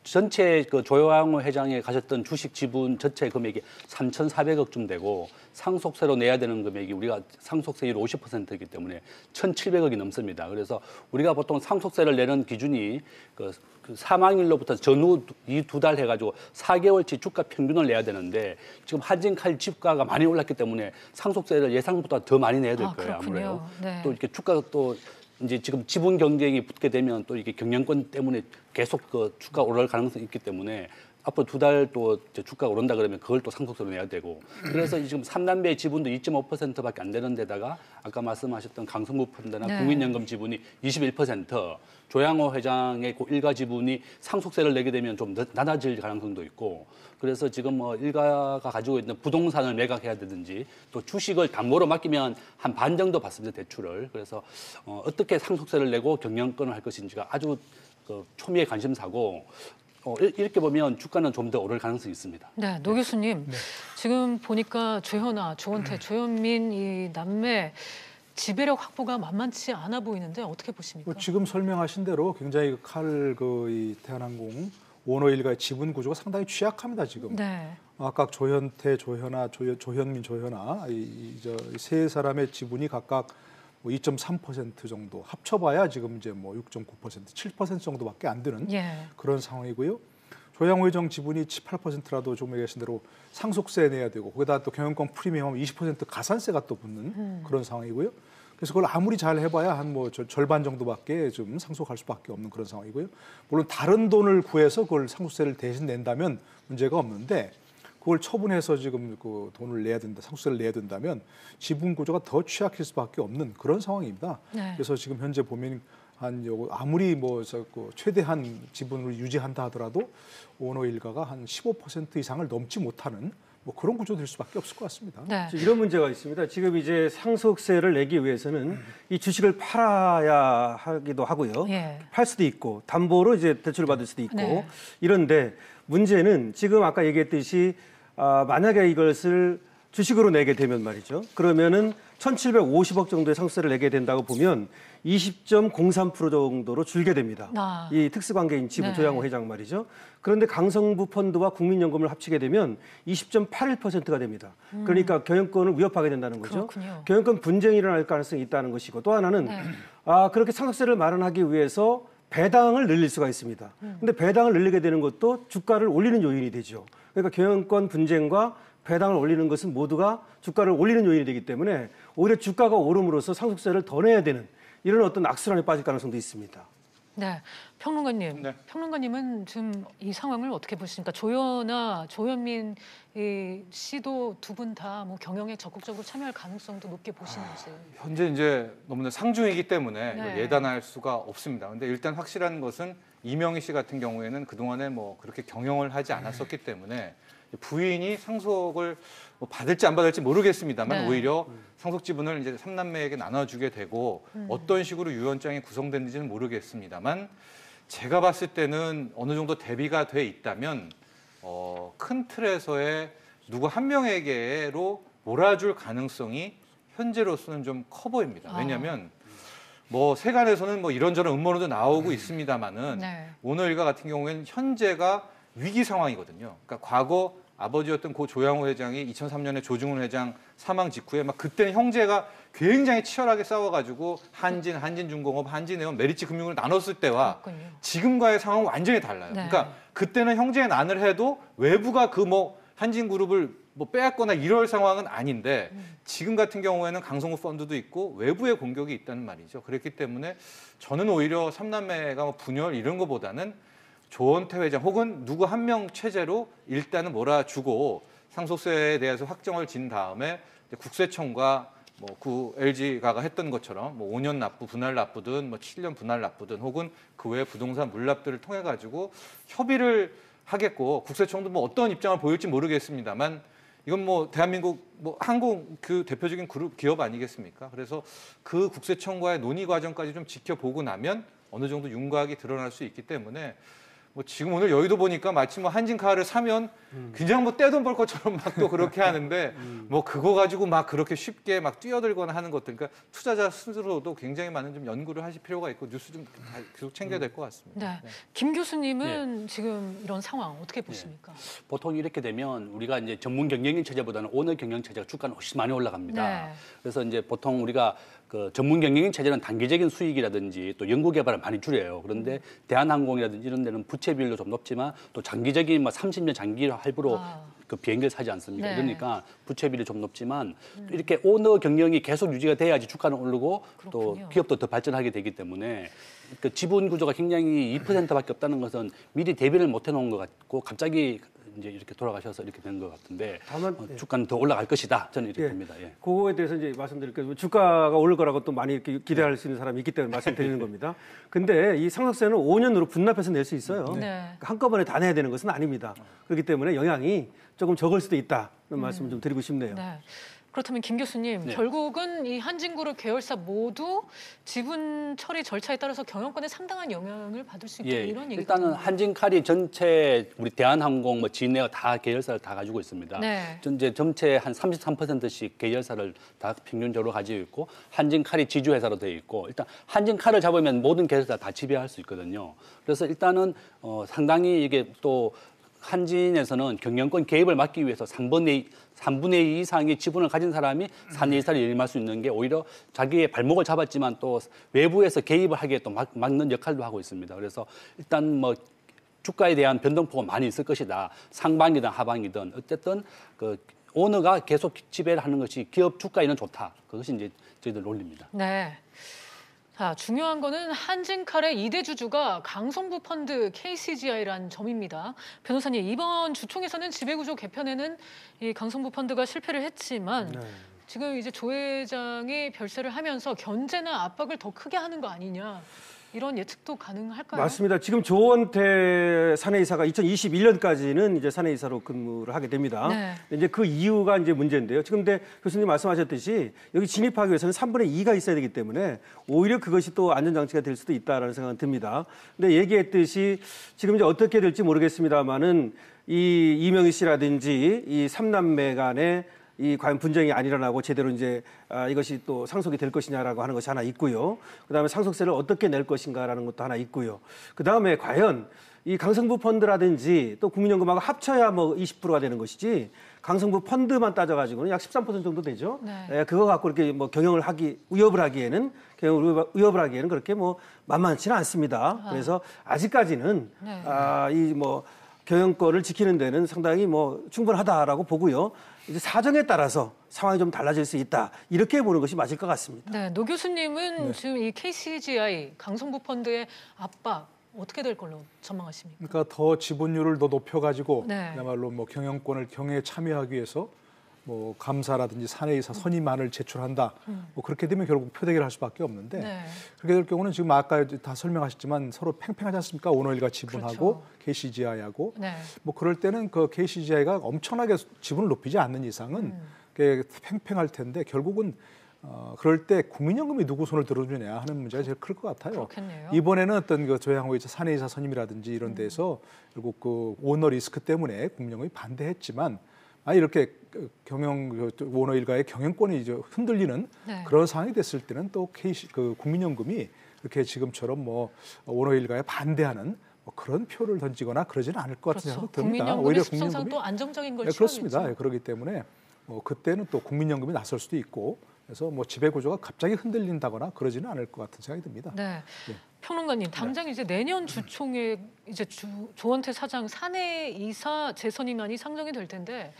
전체 그 조양호 회장이 가졌던 주식 지분 전체 금액이 3,400억쯤 되고 상속세로 내야 되는 금액이 우리가 상속세율 50%이기 때문에 1,700억이 넘습니다. 그래서 우리가 보통 상속세를 내는 기준이 그 사망일로부터 전후 이 2달 해가지고 4개월치 주가 평균을 내야 되는데 지금 한진칼 주가가 많이 올랐기 때문에 상속세를 예상보다 더 많이 내야 될 거예요. 아무래도. 네. 또 이렇게 주가가 또 이제 지금 지분 경쟁이 붙게 되면 또 이게 경영권 때문에 계속 그 주가가 오를 가능성이 있기 때문에 앞으로 2달 또 주가가 오른다 그러면 그걸 또 상속세로 내야 되고 그래서 지금 3남매의 지분도 2.5%밖에 안 되는 데다가 아까 말씀하셨던 강성구 펀드나 네. 국민연금 지분이 21%, 조양호 회장의 그 일가 지분이 상속세를 내게 되면 좀 낮아질 가능성도 있고 그래서 지금 뭐 일가가 가지고 있는 부동산을 매각해야 되든지 또 주식을 담보로 맡기면 한 반 정도 받습니다, 대출을. 그래서 어떻게 상속세를 내고 경영권을 할 것인지가 아주 그 초미의 관심사고 이렇게 보면 주가는 좀 더 오를 가능성이 있습니다. 네, 노 교수님. 지금 보니까 조현아, 조원태, 조현민 이 남매 지배력 확보가 만만치 않아 보이는데 어떻게 보십니까? 지금 설명하신 대로 굉장히 이 대한항공 오너 일가의 지분 구조가 상당히 취약합니다 지금. 네. 아까 조현태, 조현아, 조현민, 조현아 이 세 사람의 지분이 각각 2.3% 정도 합쳐봐야 지금 이제 뭐 6.9%, 7% 정도밖에 안 되는 그런 상황이고요. 조양호 회장 지분이 8%라도 조금 얘기하신 대로 상속세 내야 되고 거기다 또 경영권 프리미엄 20% 가산세가 또 붙는 그런 상황이고요. 그래서 그걸 아무리 잘 해봐야 한 뭐 절반 정도밖에 좀 상속할 수밖에 없는 그런 상황이고요. 물론 다른 돈을 구해서 그걸 상속세를 대신 낸다면 문제가 없는데 그걸 처분해서 지금 그 돈을 내야 된다, 상속세를 내야 된다면 지분 구조가 더 취약할 수밖에 없는 그런 상황입니다. 네. 그래서 지금 현재 보면 아무리 최대한 지분을 유지한다 하더라도 오너 일가가 한 15% 이상을 넘지 못하는 뭐 그런 구조 될 수밖에 없을 것 같습니다. 네. 이런 문제가 있습니다. 지금 이제 상속세를 내기 위해서는 이 주식을 팔아야 하기도 하고요. 팔 수도 있고 담보로 이제 대출을 받을 수도 있고 이런데 문제는 지금 아까 얘기했듯이 만약에 이것을 주식으로 내게 되면 말이죠. 그러면은 1,750억 정도의 상속세를 내게 된다고 보면 20.03% 정도로 줄게 됩니다. 이 특수관계인 지분 조양호 회장 말이죠. 그런데 강성부 펀드와 국민연금을 합치게 되면 20.81%가 됩니다. 그러니까 경영권을 위협하게 된다는 거죠. 그렇군요. 경영권 분쟁이 일어날 가능성이 있다는 것이고 또 하나는 그렇게 상속세를 마련하기 위해서 배당을 늘릴 수가 있습니다. 근데 배당을 늘리게 되는 것도 주가를 올리는 요인이 되죠. 그러니까 경영권 분쟁과 배당을 올리는 것은 모두가 주가를 올리는 요인이 되기 때문에 오히려 주가가 오름으로써 상속세를 더 내야 되는 이런 어떤 악순환에 빠질 가능성도 있습니다. 네, 평론가님. 네. 평론가님은 지금 이 상황을 어떻게 보십니까? 조현아, 조현민 씨도 두 분 다 뭐 경영에 적극적으로 참여할 가능성도 높게 보시는지. 현재 이제 너무나 상중이기 때문에 이걸 예단할 수가 없습니다. 근데 일단 확실한 것은 이명희 씨 같은 경우에는 그동안에 뭐 그렇게 경영을 하지 않았었기 때문에 부인이 상속을 뭐 받을지 안 받을지 모르겠습니다만 오히려 상속 지분을 이제 3남매에게 나눠주게 되고 어떤 식으로 유언장이 구성됐는지는 모르겠습니다만 제가 봤을 때는 어느 정도 대비가 돼 있다면 큰 틀에서의 누구 한 명에게로 몰아줄 가능성이 현재로서는 좀 커 보입니다. 왜냐하면 뭐 세간에서는 뭐 이런저런 음모론도 나오고 있습니다만은 오너 일가 같은 경우에는 현재가 위기 상황이거든요. 그러니까 과거 아버지였던 고 조양호 회장이 2003년에 조중훈 회장 사망 직후에 막 그때는 형제가 굉장히 치열하게 싸워가지고 한진중공업, 한진해운, 메리츠 금융을 나눴을 때와 지금과의 상황은 완전히 달라요. 그러니까 그때는 형제의 난을 해도 외부가 그 뭐 한진그룹을 뭐 빼앗거나 이럴 상황은 아닌데 지금 같은 경우에는 강성구 펀드도 있고 외부의 공격이 있다는 말이죠. 그렇기 때문에 저는 오히려 3남매가 뭐 분열 이런 것보다는 조원태 회장 혹은 누구 한 명 체제로 일단은 몰아주고 상속세에 대해서 확정을 진 다음에 이제 국세청과 뭐 LG가 했던 것처럼 뭐 5년 납부, 분할 납부든 뭐 7년 분할 납부든 혹은 그 외 부동산 물납들을 통해 가지고 협의를 하겠고 국세청도 뭐 어떤 입장을 보일지 모르겠습니다만 이건 뭐 대한민국 뭐 항공 그 대표적인 그룹 기업 아니겠습니까? 그래서 그 국세청과의 논의 과정까지 좀 지켜보고 나면 어느 정도 윤곽이 드러날 수 있기 때문에 뭐 지금 오늘 여의도 보니까 마치 뭐 한진카를 사면 그냥 뭐 떼돈 벌 것처럼 막 또 그렇게 하는데 뭐 그거 가지고 막 그렇게 쉽게 막 뛰어들거나 하는 것들, 그러니까 투자자 스스로도 굉장히 많은 좀 연구를 하실 필요가 있고 뉴스 좀 계속 챙겨야 될 것 같습니다. 네. 김 교수님은 지금 이런 상황 어떻게 보십니까? 보통 이렇게 되면 우리가 이제 전문 경영인 체제보다는 오너 경영 체제가 주가는 훨씬 많이 올라갑니다. 그래서 이제 보통 우리가 그 전문 경영인 체제는 단기적인 수익이라든지 또 연구 개발을 많이 줄여요. 그런데 대한항공이라든지 이런 데는 부채 비율도 좀 높지만 또 장기적인 뭐 30년 장기 할부로 그 비행기를 사지 않습니까? 네. 그러니까 부채 비율이 좀 높지만 이렇게 오너 경영이 계속 유지가 돼야지 주가는 오르고 또 기업도 더 발전하게 되기 때문에 그 지분 구조가 굉장히 2%밖에 없다는 것은 미리 대비를 못 해놓은 것 같고 갑자기 이제 이렇게 돌아가셔서 이렇게 된 것 같은데 다만 주가는 더 올라갈 것이다. 저는 이렇게 봅니다. 예. 그거에 대해서 이제 말씀드릴게요. 주가가 오를 거라고 또 많이 이렇게 기대할 수 있는 사람이 있기 때문에 말씀드리는 겁니다. 근데 이 상속세는 5년으로 분납해서 낼 수 있어요. 한꺼번에 다 내야 되는 것은 아닙니다. 그렇기 때문에 영향이 조금 적을 수도 있다는 말씀을 좀 드리고 싶네요. 네. 그렇다면 김 교수님, 결국은 이 한진그룹 계열사 모두 지분 처리 절차에 따라서 경영권에 상당한 영향을 받을 수 있다 이런 얘기. 일단은 한진칼이 전체 우리 대한항공, 뭐 진에어 다 계열사를 다 가지고 있습니다. 이제 전체 한 33%씩 계열사를 다 평균적으로 가지고 있고 한진칼이 지주회사로 되어 있고 일단 한진칼을 잡으면 모든 계열사 다 지배할 수 있거든요. 그래서 일단은 상당히 이게 또 한진에서는 경영권 개입을 막기 위해서 3분의 2 이상의 지분을 가진 사람이 사내이사를 임할 수 있는 게 오히려 자기의 발목을 잡았지만 또 외부에서 개입을 하기에 또 막는 역할도 하고 있습니다. 그래서 일단 뭐 주가에 대한 변동폭은 많이 있을 것이다. 상방이든 하방이든 어쨌든 그 오너가 계속 지배를 하는 것이 기업 주가에는 좋다. 그것이 이제 저희들 논리입니다. 네. 자, 중요한 거는 한진칼의 2대 주주가 강성부 펀드 KCGI라는 점입니다. 변호사님, 이번 주총에서는 지배구조 개편에는 이 강성부 펀드가 실패를 했지만 지금 이제 조 회장이 별세를 하면서 견제나 압박을 더 크게 하는 거 아니냐. 이런 예측도 가능할까요? 맞습니다. 지금 조원태 사내이사가 2021년까지는 이제 사내이사로 근무를 하게 됩니다. 이제 그 이유가 이제 문제인데요. 지금 근데 교수님 말씀하셨듯이 여기 진입하기 위해서는 3분의 2가 있어야 되기 때문에 오히려 그것이 또 안전장치가 될 수도 있다라는 생각은 듭니다. 근데 얘기했듯이 지금 이제 어떻게 될지 모르겠습니다만은 이 이명희 씨라든지 이 삼남매 간의 이 과연 분쟁이 안 일어나고 제대로 이제 이것이 또 상속이 될 것이냐라고 하는 것이 하나 있고요. 그다음에 상속세를 어떻게 낼 것인가라는 것도 하나 있고요. 그다음에 과연 이 강성부 펀드라든지 또 국민연금하고 합쳐야 뭐 20%가 되는 것이지 강성부 펀드만 따져가지고는 약 13% 정도 되죠. 그거 갖고 이렇게 뭐 위협을 하기에는 그렇게 뭐 만만치는 않습니다. 그래서 아직까지는 이 뭐 경영권을 지키는 데는 상당히 뭐 충분하다라고 보고요. 이제 사정에 따라서 상황이 좀 달라질 수 있다. 이렇게 보는 것이 맞을 것 같습니다. 네, 노 교수님은 지금 이 KCGI 강성부 펀드의 압박 어떻게 될 걸로 전망하십니까? 그러니까 더 지분율을 더 높여가지고 그야말로 뭐 경영권을 경영에 참여하기 위해서 뭐 감사라든지 사내이사 선임안을 제출한다. 뭐 그렇게 되면 결국 표대결을 할 수밖에 없는데 그렇게 될 경우는 지금 아까 다 설명하셨지만 서로 팽팽하지 않습니까? 오너일가 지분하고 KCGI하고 뭐 그럴 때는 그 KCGI가 엄청나게 지분을 높이지 않는 이상은 팽팽할 텐데 결국은 그럴 때 국민연금이 누구 손을 들어주냐 하는 문제가 제일 클 것 같아요. 그렇겠네요. 이번에는 어떤 그 조양호이사 사내이사 선임이라든지 이런 데서 결국 그 오너 리스크 때문에 국민연금이 반대했지만 이렇게 오너 일가의 경영권이 이제 흔들리는 그런 상황이 됐을 때는 또 국민연금이 이렇게 지금처럼 뭐 오너 일가에 반대하는 뭐 그런 표를 던지거나 그러지는 않을 것 같은 생각이 듭니다. 오히려 국민연금이 또 안정적인 걸 그렇습니다. 그렇기 때문에 그때는 또 국민연금이 나설 수도 있고 그래서 뭐 지배구조가 갑자기 흔들린다거나 그러지는 않을 것 같은 생각이 듭니다. 평론가님, 당장 이제 내년 주총에 이제 조원태 사장 사내이사 재선임안이 상정이 될 텐데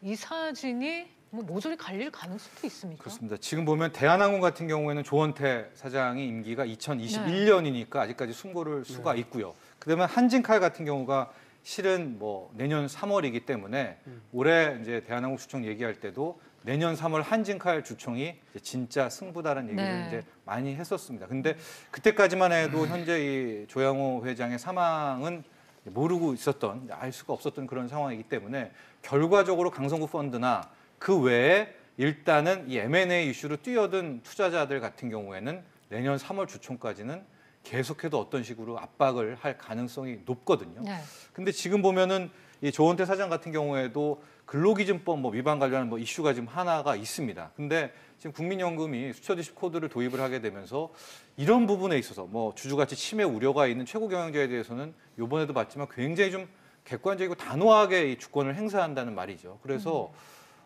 이 사진이 뭐 모조리 갈릴 가능성도 있습니까? 그렇습니다. 지금 보면 대한항공 같은 경우에는 조원태 사장이 임기가 2021년이니까 아직까지 숨고를 수가 있고요. 그다음에 한진칼 같은 경우가 실은 뭐 내년 3월이기 때문에 올해 이제 대한항공 주총 얘기할 때도 내년 3월 한진칼 주총이 진짜 승부다라는 얘기를 네. 이제 많이 했었습니다. 근데 그때까지만 해도 현재 이 조양호 회장의 사망은 모르고 있었던, 알 수가 없었던 그런 상황이기 때문에 결과적으로 강성구 펀드나 그 외에 일단은 이 M&A 이슈로 뛰어든 투자자들 같은 경우에는 내년 3월 주총까지는 계속해도 어떤 식으로 압박을 할 가능성이 높거든요. 네. 근데 지금 보면은 이 조원태 사장 같은 경우에도 근로기준법 뭐 위반 관련한 뭐 이슈가 지금 하나가 있습니다. 근데 지금 국민연금이 수처디시 코드를 도입을 하게 되면서 이런 부분에 있어서 뭐 주주가치 침해 우려가 있는 최고 경영자에 대해서는 이번에도 봤지만 굉장히 좀 객관적이고 단호하게 이 주권을 행사한다는 말이죠. 그래서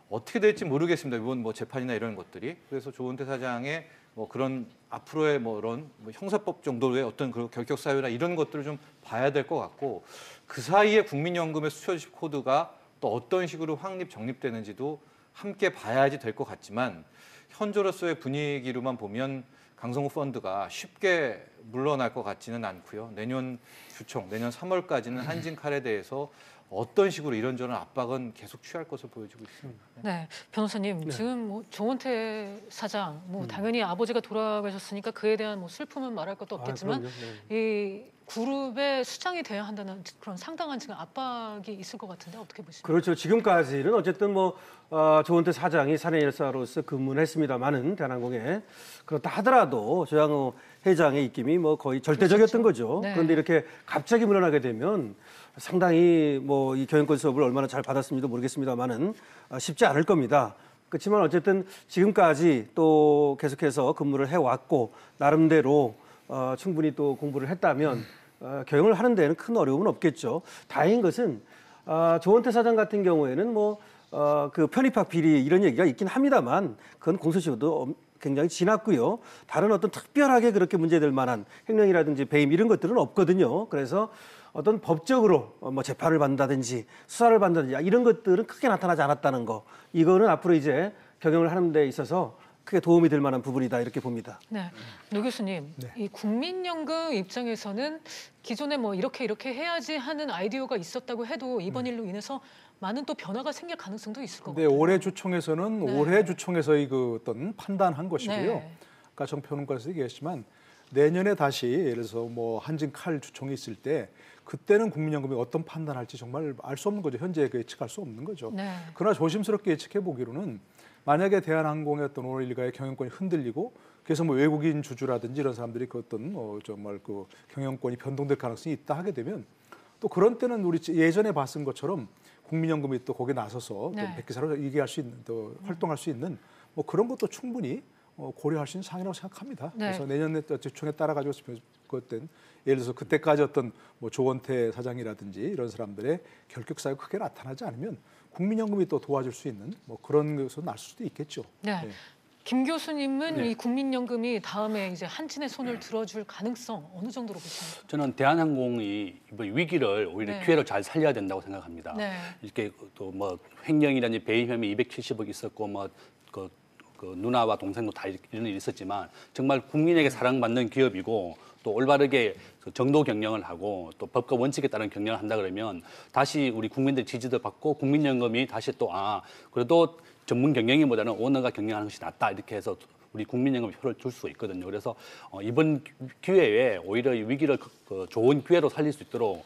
어떻게 될지 모르겠습니다. 이번 뭐 재판이나 이런 것들이. 그래서 조원태 사장의 뭐 그런 앞으로의 뭐 이런 뭐 형사법 정도의 어떤 그 결격 사유나 이런 것들을 좀 봐야 될 것 같고 그 사이에 국민연금의 수처디시 코드가 또 어떤 식으로 확립 정립되는지도 함께 봐야지 될 것 같지만 현재로서의 분위기로만 보면 강성구 펀드가 쉽게 물러날 것 같지는 않고요. 내년 주총, 내년 3월까지는 한진칼에 대해서 어떤 식으로 이런저런 압박은 계속 취할 것으로 보여지고 있습니다. 네, 변호사님 지금 뭐 조원태 사장 뭐 당연히 아버지가 돌아가셨으니까 그에 대한 뭐 슬픔은 말할 것도 없겠지만 이 그룹의 수장이 돼야 한다는 그런 상당한 지금 압박이 있을 것 같은데 어떻게 보십니까? 그렇죠. 지금까지는 어쨌든 뭐 조원태 사장이 사내일사로서 근무를 했습니다만은 대한항공에 그렇다 하더라도 조양호 회장의 입김이 뭐 거의 절대적이었던 거죠. 네. 그런데 이렇게 갑자기 물러나게 되면 상당히 뭐 이 경영권 수업을 얼마나 잘 받았는지도 모르겠습니다만은 쉽지 않을 겁니다. 그렇지만 어쨌든 지금까지 또 계속해서 근무를 해왔고 나름대로 충분히 또 공부를 했다면 경영을 하는 데는 큰 어려움은 없겠죠. 다행인 것은 조원태 사장 같은 경우에는 뭐 그 편입학 비리 이런 얘기가 있긴 합니다만 그건 공소시효도 굉장히 지났고요. 다른 어떤 특별하게 그렇게 문제될 만한 횡령이라든지 배임 이런 것들은 없거든요. 그래서 어떤 법적으로 뭐 재판을 받는다든지 수사를 받는다든지 이런 것들은 크게 나타나지 않았다는 거. 이거는 앞으로 이제 경영을 하는 데 있어서 크게 도움이 될 만한 부분이다 이렇게 봅니다. 네, 노 교수님, 이 국민연금 입장에서는 기존에 뭐 이렇게 해야지 하는 아이디어가 있었다고 해도 이번 일로 인해서 많은 또 변화가 생길 가능성도 있을 것 같아요. 올해 주총에서는 올해 주총에서의 그 어떤 판단한 것이고요. 네. 아까 정평론가에서 얘기했지만 내년에 다시 예를 들어서 뭐 한진칼 주총이 있을 때 그때는 국민연금이 어떤 판단할지 정말 알 수 없는 거죠. 현재 예측할 수 없는 거죠. 네. 그러나 조심스럽게 예측해 보기로는 만약에 대한항공의 어떤 오늘 일가의 경영권이 흔들리고 그래서 뭐 외국인 주주라든지 이런 사람들이 그 어떤 정말 그 경영권이 변동될 가능성이 있다 하게 되면 또 그런 때는 우리 예전에 봤은 것처럼 국민연금이 또 거기에 나서서 네. 백기사로 얘기할 수 있는 또 활동할 수 있는 뭐 그런 것도 충분히 고려할 수 있는 사항이라고 생각합니다. 네. 그래서 내년에 주총에 따라 가지고 그땐 예를 들어서 그때까지 어떤 뭐 조원태 사장이라든지 이런 사람들의 결격 사유가 크게 나타나지 않으면 국민연금이 또 도와줄 수 있는 뭐 그런 것은 날 수도 있겠죠. 네. 네. 김 교수님은 이 국민연금이 다음에 이제 한진의 손을 들어줄 가능성 어느 정도로 보십니까? 저는 대한항공이 이번 위기를 오히려 네. 기회로 잘 살려야 된다고 생각합니다. 네. 이렇게 또 뭐 횡령이라든지 배임 혐의 270억 있었고 뭐 그 누나와 동생도 다 이런 일이 있었지만 정말 국민에게 사랑받는 기업이고 또 올바르게 정도 경영을 하고 또 법과 원칙에 따른 경영을 한다 그러면 다시 우리 국민들 지지도 받고 국민연금이 다시 또 그래도 전문 경영인보다는 오너가 경영하는 것이 낫다 이렇게 해서 우리 국민연금 표를 줄 수 있거든요. 그래서 이번 기회에 오히려 이 위기를 좋은 기회로 살릴 수 있도록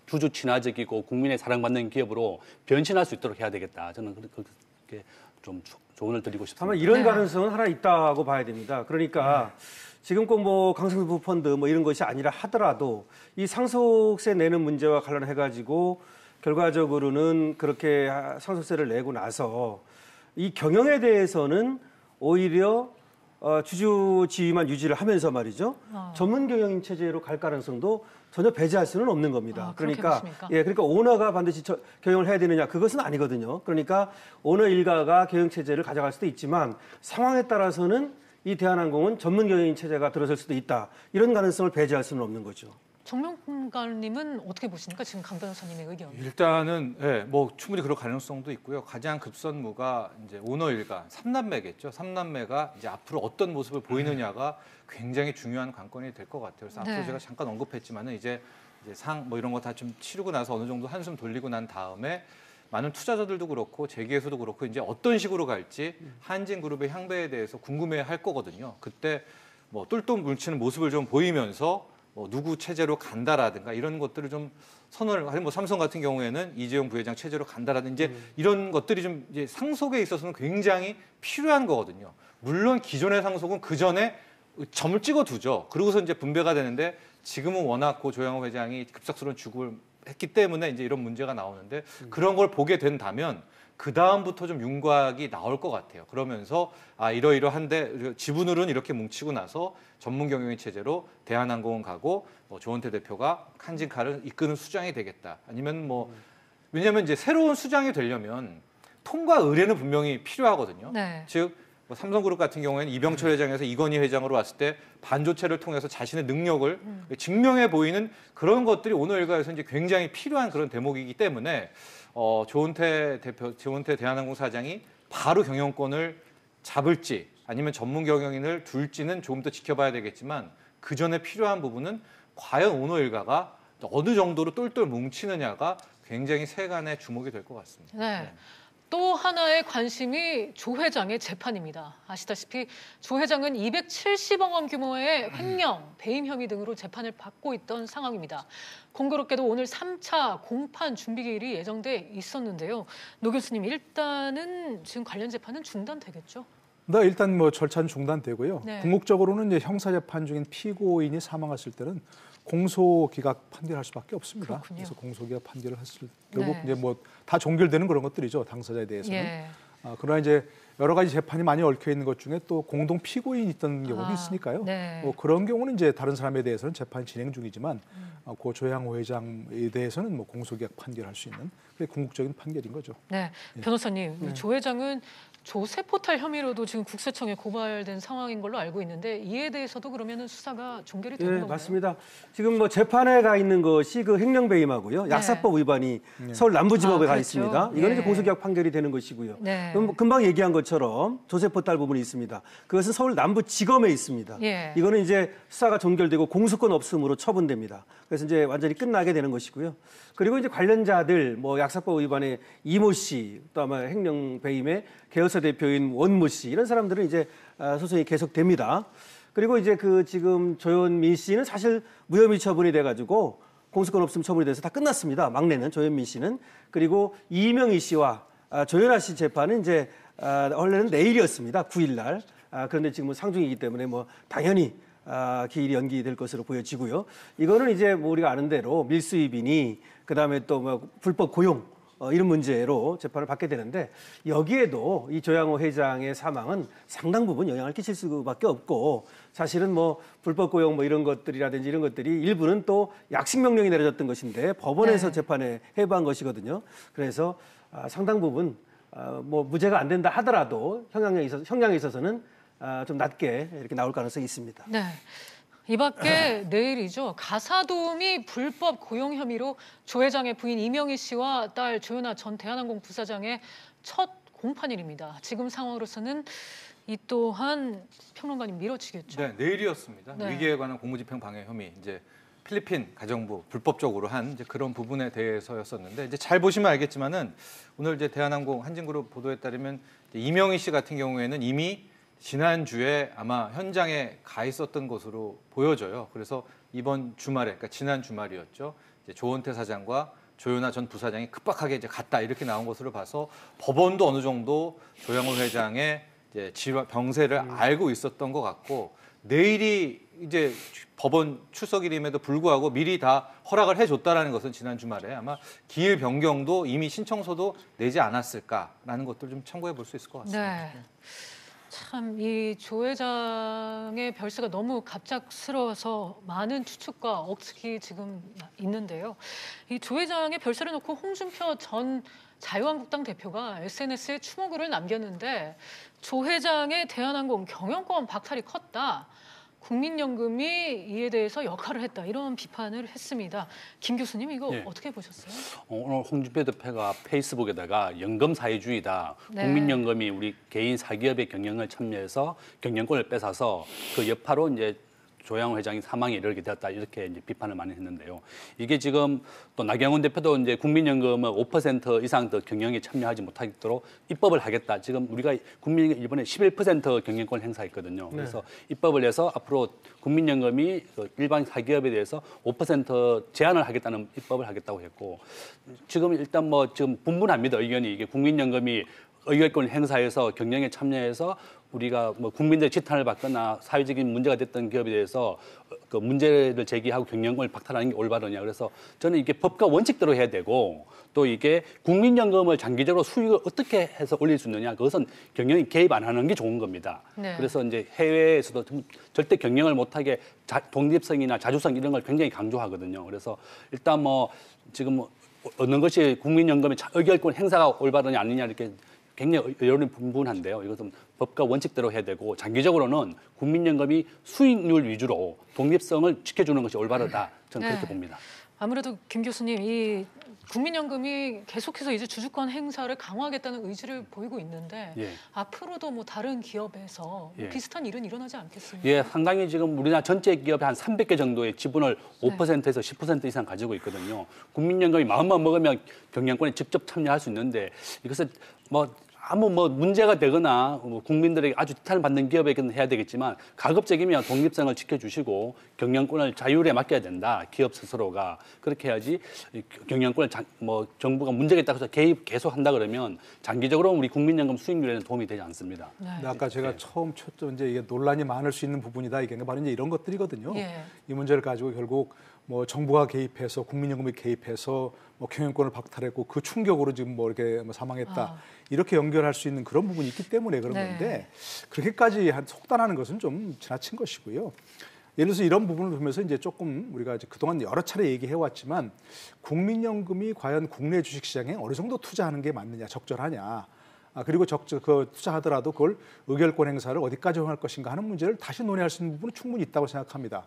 주주 친화적이고 국민의 사랑받는 기업으로 변신할 수 있도록 해야 되겠다. 저는 그렇게 좀 조언을 드리고 싶습니다. 아마 이런 가능성은 하나 있다고 봐야 됩니다. 그러니까 지금 꼭 뭐 강성구 펀드 뭐 이런 것이 아니라 하더라도 이 상속세 내는 문제와 관련해가지고 결과적으로는 그렇게 상속세를 내고 나서 이 경영에 대해서는 오히려 주주 지위만 유지를 하면서 말이죠. 전문 경영인 체제로 갈 가능성도 전혀 배제할 수는 없는 겁니다. 그러니까 그러니까 오너가 반드시 경영을 해야 되느냐 그것은 아니거든요. 그러니까 오너 일가가 경영 체제를 가져갈 수도 있지만 상황에 따라서는 이 대한항공은 전문 경영인 체제가 들어설 수도 있다. 이런 가능성을 배제할 수는 없는 거죠. 정명훈님은 어떻게 보십니까? 지금 강 변호사님의 의견. 일단은 뭐 충분히 그럴 가능성도 있고요. 가장 급선무가 이제 오너 일가 3남매겠죠. 3남매가 이제 앞으로 어떤 모습을 보이느냐가 굉장히 중요한 관건이 될 것 같아요. 그래서 앞서 제가 잠깐 언급했지만은 이제 이제 상 뭐 이런 거 다 좀 치르고 나서 어느 정도 한숨 돌리고 난 다음에 많은 투자자들도 그렇고 재계에서도 그렇고 이제 어떤 식으로 갈지 한진그룹의 향배에 대해서 궁금해할 거거든요. 그때 뭐 똘똘 뭉치는 모습을 좀 보이면서 뭐 누구 체제로 간다라든가 이런 것들을 좀 선언을 하는 뭐 삼성 같은 경우에는 이재용 부회장 체제로 간다라든지 이제 이런 것들이 좀 이제 상속에 있어서는 굉장히 필요한 거거든요. 물론 기존의 상속은 그 전에 점을 찍어두죠. 그러고서 이제 분배가 되는데 지금은 워낙 고 조양호 회장이 급작스러운 죽음을 했기 때문에 이제 이런 문제가 나오는데 그런 걸 보게 된다면 그 다음부터 좀 윤곽이 나올 것 같아요. 그러면서 이러이러한데 지분으로는 이렇게 뭉치고 나서 전문 경영인 체제로 대한항공은 가고 뭐 조원태 대표가 한진칼을 이끄는 수장이 되겠다. 아니면 뭐 왜냐하면 이제 새로운 수장이 되려면 통과 의뢰는 분명히 필요하거든요. 네. 즉 뭐 삼성그룹 같은 경우에는 이병철 회장에서 이건희 회장으로 왔을 때 반조체를 통해서 자신의 능력을 증명해 보이는 그런 것들이 오늘 일가에서 이제 굉장히 필요한 그런 대목이기 때문에 조원태 대한항공 사장이 바로 경영권을 잡을지 아니면 전문 경영인을 둘지는 조금 더 지켜봐야 되겠지만 그 전에 필요한 부분은 과연 오늘 일가가 어느 정도로 똘똘 뭉치느냐가 굉장히 세간의 주목이 될 것 같습니다. 네. 또 하나의 관심이 조 회장의 재판입니다. 아시다시피 조 회장은 270억 원 규모의 횡령, 배임 혐의 등으로 재판을 받고 있던 상황입니다. 공교롭게도 오늘 3차 공판 준비기일이 예정돼 있었는데요. 노 교수님, 일단은 지금 관련 재판은 중단되겠죠? 네, 일단 뭐 절차는 중단되고요. 네. 궁극적으로는 이제 형사재판 중인 피고인이 사망했을 때는 공소기각 판결할 수밖에 없습니다. 그렇군요. 그래서 공소기각 판결을 했을 결국 네. 이제 뭐 다 종결되는 그런 것들이죠. 당사자에 대해서는. 예. 그러나 이제 여러 가지 재판이 많이 얽혀 있는 것 중에 또 공동 피고인이 있던 경우도 있으니까요. 네. 그런 경우는 이제 다른 사람에 대해서는 재판이 진행 중이지만 고 조양호 회장에 대해서는 뭐 공소기각 판결할 수 있는 그게 궁극적인 판결인 거죠. 네, 변호사님, 조 회장은 조세 포탈 혐의로도 지금 국세청에 고발된 상황인 걸로 알고 있는데 이에 대해서도 그러면은 수사가 종결이 되는 건가요? 맞습니다. 지금 뭐 재판에 가 있는 것이 그 횡령 배임하고요, 약사법 위반이 서울 남부지법에 가 그렇죠. 있습니다. 이거는 예. 이제 공소기각 판결이 되는 것이고요. 네. 그럼 금방 얘기한 것처럼 조세 포탈 부분이 있습니다. 그것은 서울 남부지검에 있습니다. 예. 이거는 이제 수사가 종결되고 공소권 없음으로 처분됩니다. 그래서 이제 완전히 끝나게 되는 것이고요. 그리고 이제 관련자들 뭐 약사법 위반의 이모 씨, 또 아마 횡령 배임의 계열사 대표인 원모 씨 이런 사람들은 이제 소송이 계속됩니다. 그리고 이제 그 지금 조현민 씨는 사실 무혐의 처분이 돼가지고 공소권 없음 처분이 돼서 다 끝났습니다. 막내는 조현민 씨는. 그리고 이명희 씨와 조현아 씨 재판은 이제 원래는 내일이었습니다. 9일 날. 그런데 지금 상중이기 때문에 뭐 당연히 기일이 연기될 것으로 보여지고요. 이거는 이제 뭐 우리가 아는 대로 밀수입이니 그다음에 또 뭐 불법 고용 이런 문제로 재판을 받게 되는데 여기에도 이 조양호 회장의 사망은 상당 부분 영향을 끼칠 수밖에 없고 사실은 뭐 불법 고용 뭐 이런 것들이라든지 이런 것들이 일부는 또 약식 명령이 내려졌던 것인데 법원에서 재판에 해부한 것이거든요. 그래서 상당 부분 뭐 무죄가 안 된다 하더라도 형량에 있어서는 좀 낮게 이렇게 나올 가능성이 있습니다. 네. 이 밖에 내일이죠. 가사도우미 불법 고용 혐의로 조 회장의 부인 이명희 씨와 딸 조현아 전 대한항공 부사장의 첫 공판일입니다. 지금 상황으로서는 이 또한 평론가님 미뤄지겠죠. 네, 내일이었습니다. 네. 위기에 관한 공무집행 방해 혐의 이제 필리핀 가정부 불법적으로 한 이제 그런 부분에 대해서였었는데 이제 잘 보시면 알겠지만은 오늘 이제 대한항공 한진그룹 보도에 따르면 이명희 씨 같은 경우에는 이미 지난주에 아마 현장에 가 있었던 것으로 보여져요. 그래서 이번 주말에, 그러니까 지난 주말이었죠. 이제 조원태 사장과 조현아 전 부사장이 급박하게 이제 갔다 이렇게 나온 것으로 봐서 법원도 어느 정도 조양호 회장의 이제 병세를 알고 있었던 것 같고 내일이 이제 법원 출석일임에도 불구하고 미리 다 허락을 해줬다라는 것은 지난 주말에 아마 기일 변경도 이미 신청서도 내지 않았을까라는 것들 좀 참고해 볼 수 있을 것 같습니다. 네. 참 이 조 회장의 별세가 너무 갑작스러워서 많은 추측과 억측이 지금 있는데요. 이 조 회장의 별세를 놓고 홍준표 전 자유한국당 대표가 SNS에 추모글을 남겼는데 조 회장의 대한항공 경영권 박탈이 컸다. 국민연금이 이에 대해서 역할을 했다. 이런 비판을 했습니다. 김 교수님 이거 네. 어떻게 보셨어요? 오늘 홍준표 대표가 페이스북에다가 연금 사회주의다. 네. 국민연금이 우리 개인 사기업의 경영을 참여해서 경영권을 뺏어서 그 여파로 이제 조양호 회장이 사망에 이르게 되었다 이렇게 이제 비판을 많이 했는데요. 이게 지금 또 나경원 대표도 이제 국민연금을 5% 이상 더 경영에 참여하지 못하도록 입법을 하겠다. 지금 우리가 국민연금 이번에 11% 경영권 행사했거든요. 그래서 입법을 해서 앞으로 국민연금이 일반 사기업에 대해서 5% 제한을 하겠다는 입법을 하겠다고 했고, 지금 일단 뭐 지금 분분합니다. 의견이. 이게 국민연금이 의결권 행사해서 경영에 참여해서 우리가 뭐 국민들의 지탄을 받거나 사회적인 문제가 됐던 기업에 대해서 그 문제를 제기하고 경영권을 박탈하는 게 올바르냐. 그래서 저는 이게 법과 원칙대로 해야 되고, 또 이게 국민연금을 장기적으로 수익을 어떻게 해서 올릴 수 있느냐, 그것은 경영이 개입 안 하는 게 좋은 겁니다. 네. 그래서 이제 해외에서도 절대 경영을 못하게 독립성이나 자주성 이런 걸 굉장히 강조하거든요. 그래서 일단 뭐 지금 어느 것이 국민연금의 의결권 행사가 올바르냐 아니냐 이렇게 굉장히 여론이 분분한데요. 이것은 법과 원칙대로 해야 되고, 장기적으로는 국민연금이 수익률 위주로 독립성을 지켜주는 것이 올바르다. 저는 그렇게 봅니다. 아무래도 김 교수님, 이 국민연금이 계속해서 이제 주주권 행사를 강화하겠다는 의지를 보이고 있는데 앞으로도 뭐 다른 기업에서 뭐 비슷한 일은 일어나지 않겠습니까? 예, 상당히 지금 우리나라 전체 기업의 한 300개 정도의 지분을 5%에서 10% 이상 가지고 있거든요. 국민연금이 마음만 먹으면 경영권에 직접 참여할 수 있는데, 이것을 아무 문제가 되거나 국민들에게 아주 지탄을 받는 기업에게는 해야 되겠지만, 가급적이면 독립성을 지켜주시고 경영권을 자율에 맡겨야 된다. 기업 스스로가. 그렇게 해야지 경영권을 정부가 문제가 있다고 해서 개입 계속한다 그러면 장기적으로 우리 국민연금 수익률에는 도움이 되지 않습니다. 네. 아까 제가 처음 쳤죠. 이제 이게 논란이 많을 수 있는 부분이다. 이게 바로 이제 이런 것들이거든요. 이 문제를 가지고 결국 뭐 정부가 개입해서 국민연금이 개입해서 뭐 경영권을 박탈했고 그 충격으로 지금 뭐 이렇게 사망했다. 이렇게 연결할 수 있는 그런 부분이 있기 때문에 그런 건데, 그렇게까지 속단하는 것은 좀 지나친 것이고요. 예를 들어서 이런 부분을 보면서 이제 조금 우리가 이제 그동안 여러 차례 얘기해 왔지만, 국민연금이 과연 국내 주식시장에 어느 정도 투자하는 게 맞느냐, 적절하냐. 그리고 그 투자하더라도 그걸 의결권 행사를 어디까지 허용할 것인가 하는 문제를 다시 논의할 수 있는 부분은 충분히 있다고 생각합니다.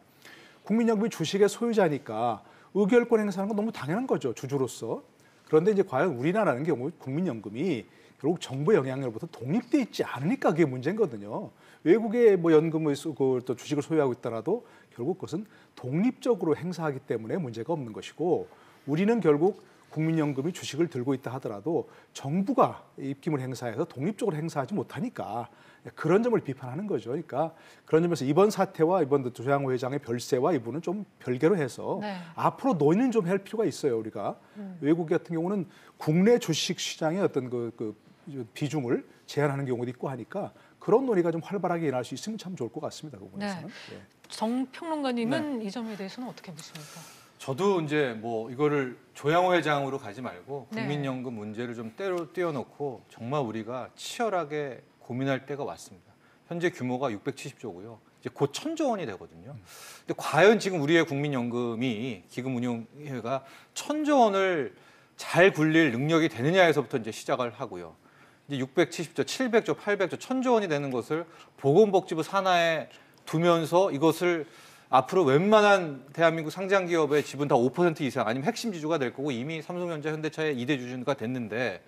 국민연금이 주식의 소유자니까 의결권 행사하는 건 너무 당연한 거죠, 주주로서. 그런데 이제 과연 우리나라는 경우 국민연금이 결국 정부의 영향력으로부터 독립돼 있지 않으니까 그게 문제인 거거든요. 외국의 뭐 연금을 또 주식을 소유하고 있더라도 결국 그것은 독립적으로 행사하기 때문에 문제가 없는 것이고, 우리는 결국 국민연금이 주식을 들고 있다 하더라도 정부가 입김을 행사해서 독립적으로 행사하지 못하니까 그런 점을 비판하는 거죠. 그러니까 그런 점에서 이번 사태와 이번 조양호 회장의 별세와 이분은 좀 별개로 해서 앞으로 논의는 좀 할 필요가 있어요. 우리가 외국 같은 경우는 국내 주식 시장의 어떤 그 비중을 제한하는 경우도 있고 하니까 그런 논의가 좀 활발하게 일어날 수 있으면 참 좋을 것 같습니다. 그 부분에서는. 정평론가님은 이 점에 대해서는 어떻게 보십니까? 저도 이제 뭐 이거를 조양호 회장으로 가지 말고 국민연금 문제를 좀 떼어놓고 정말 우리가 치열하게 고민할 때가 왔습니다. 현재 규모가 670조고요. 이제 곧 1,000조 원이 되거든요. 근데 과연 지금 우리의 국민연금이 기금운용회가 1,000조 원을 잘 굴릴 능력이 되느냐에서부터 이제 시작을 하고요. 이제 670조, 700조, 800조, 1,000조 원이 되는 것을 보건복지부 산하에 두면서 이것을 앞으로 웬만한 대한민국 상장 기업의 지분 다 5% 이상 아니면 핵심 지주가 될 거고, 이미 삼성전자, 현대차의 2대 주주가 됐는데,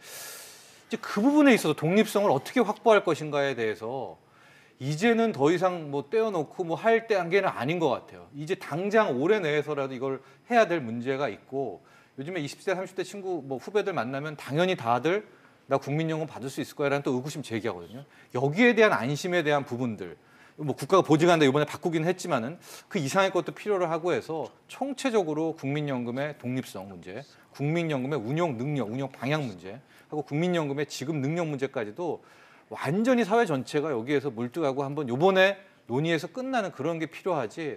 이제 그 부분에 있어서 독립성을 어떻게 확보할 것인가에 대해서 이제는 더 이상 뭐 떼어놓고 뭐 할 단계는 아닌 것 같아요. 이제 당장 올해 내에서라도 이걸 해야 될 문제가 있고, 요즘에 20대, 30대 친구 뭐 후배들 만나면 당연히 다들 나 국민연금 받을 수 있을 거야라는 또 의구심 제기하거든요. 여기에 대한 안심에 대한 부분들, 뭐 국가가 보증한다 이번에 바꾸긴 했지만은 그 이상의 것도 필요로 하고 해서 총체적으로 국민연금의 독립성 문제, 국민연금의 운용 능력, 운용 방향 문제, 하고 국민연금의 지급 능력 문제까지도 완전히 사회 전체가 여기에서 몰두하고 한번 요번에 논의해서 끝나는 그런 게 필요하지,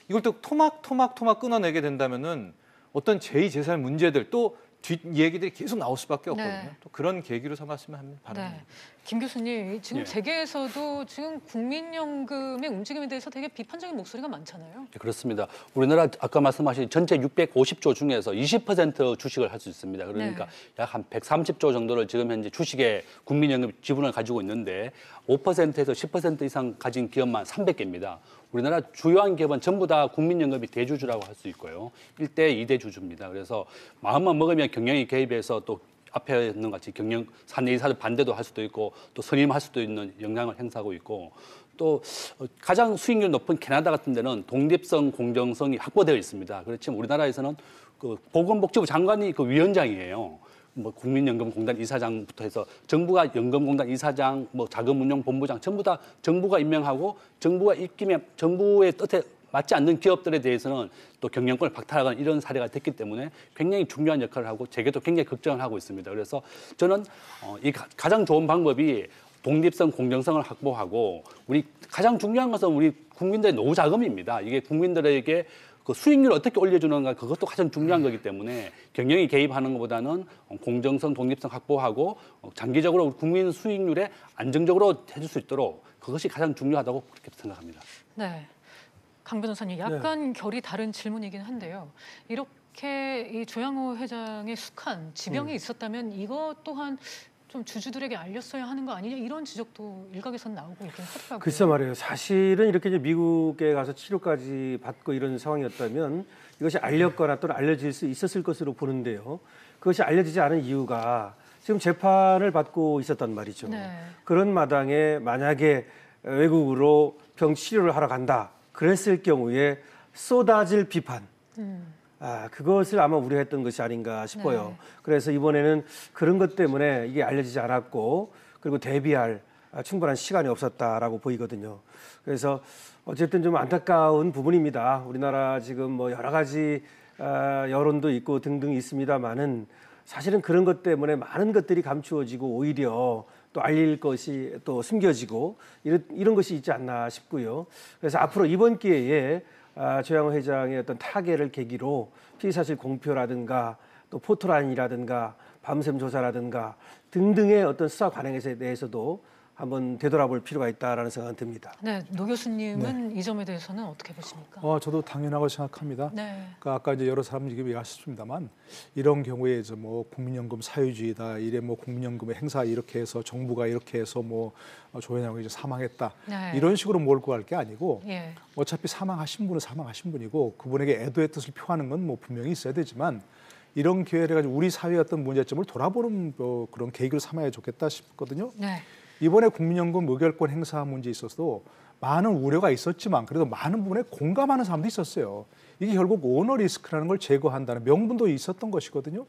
이걸 또 토막 끊어내게 된다면은 어떤 제2, 제3 문제들 또 뒷 얘기들이 계속 나올 수밖에 없거든요. 또 그런 계기로 삼았으면 바랍니다. 김 교수님, 지금 재계에서도 지금 국민연금의 움직임에 대해서 되게 비판적인 목소리가 많잖아요. 네, 그렇습니다. 우리나라 아까 말씀하신 전체 650조 중에서 20% 주식을 할 수 있습니다. 그러니까 약 한 130조 정도를 지금 현재 주식에 국민연금 지분을 가지고 있는데 5%에서 10% 이상 가진 기업만 300개입니다. 우리나라 주요한 기업은 전부 다 국민연금이 대주주라고 할 수 있고요. 1대, 2대 주주입니다. 그래서 마음만 먹으면 경영이 개입해서 또 앞에 있는 같이 경영 사내 이사들 반대도 할 수도 있고 또 선임할 수도 있는 영향을 행사하고 있고, 또 가장 수익률 높은 캐나다 같은 데는 독립성, 공정성이 확보되어 있습니다. 그렇지만 우리나라에서는 그 보건복지부 장관이 그 위원장이에요. 뭐 국민연금공단 이사장부터 해서 정부가 연금공단 이사장, 뭐 자금운용본부장 전부 다 정부가 임명하고 정부가 입김에 정부의 뜻에 맞지 않는 기업들에 대해서는 또 경영권을 박탈하는 이런 사례가 됐기 때문에 굉장히 중요한 역할을 하고 제게도 굉장히 걱정을 하고 있습니다. 그래서 저는 이 가장 좋은 방법이 독립성, 공정성을 확보하고 우리 가장 중요한 것은 우리 국민들의 노후 자금입니다. 이게 국민들에게 그 수익률을 어떻게 올려주는가 그것도 가장 중요한 거기 때문에 경영이 개입하는 것보다는 공정성, 독립성 확보하고 장기적으로 우리 국민 수익률에 안정적으로 해줄 수 있도록 그것이 가장 중요하다고 그렇게 생각합니다. 네, 강 변호사님 약간 결이 다른 질문이긴 한데요. 이렇게 이 조양호 회장의 숙한 지병이 있었다면 이것 또한 좀 주주들에게 알렸어야 하는 거 아니냐 이런 지적도 일각에서는 나오고 있긴 하더라고요. 글쎄 말이에요. 사실은 이렇게 이제 미국에 가서 치료까지 받고 이런 상황이었다면 이것이 알렸거나 또는 알려질 수 있었을 것으로 보는데요. 그것이 알려지지 않은 이유가 지금 재판을 받고 있었단 말이죠. 네. 그런 마당에 만약에 외국으로 병 치료를 하러 간다 그랬을 경우에 쏟아질 비판. 그것을 아마 우려했던 것이 아닌가 싶어요. 네. 그래서 이번에는 그런 것 때문에 이게 알려지지 않았고 그리고 대비할 충분한 시간이 없었다라고 보이거든요. 그래서 어쨌든 좀 안타까운 부분입니다. 우리나라 지금 뭐 여러 가지 여론도 있고 등등 있습니다만은 사실은 그런 것 때문에 많은 것들이 감추어지고 오히려 또 알릴 것이 또 숨겨지고 이런 것이 있지 않나 싶고요. 그래서 앞으로 이번 기회에 조양호 회장의 어떤 타계를 계기로 피의사실 공표라든가 또 포토라인이라든가 밤샘 조사라든가 등등의 어떤 수사 관행에 대해서도 한번 되돌아볼 필요가 있다라는 생각은 듭니다. 네, 노 교수님은 이 점에 대해서는 어떻게 보십니까? 저도 당연하고 생각합니다. 네. 그러니까 아까 이제 여러 사람들이 얘기하셨습니다만 이런 경우에 이제 뭐 국민연금 사유주의다, 이래 뭐 국민연금의 행사 이렇게 해서 정부가 이렇게 해서 뭐 조 회장이 이제 사망했다 네. 이런 식으로 몰고 갈 게 아니고 예. 어차피 사망하신 분은 사망하신 분이고 그분에게 애도의 뜻을 표하는 건 뭐 분명히 있어야 되지만 이런 기회를 가지고 우리 사회의 어떤 문제점을 돌아보는 그런 계기를 삼아야 좋겠다 싶거든요. 네. 이번에 국민연금 무결권 행사 문제에 있어서도 많은 우려가 있었지만 그래도 많은 부분에 공감하는 사람도 있었어요. 이게 결국 오너 리스크라는 걸 제거한다는 명분도 있었던 것이거든요.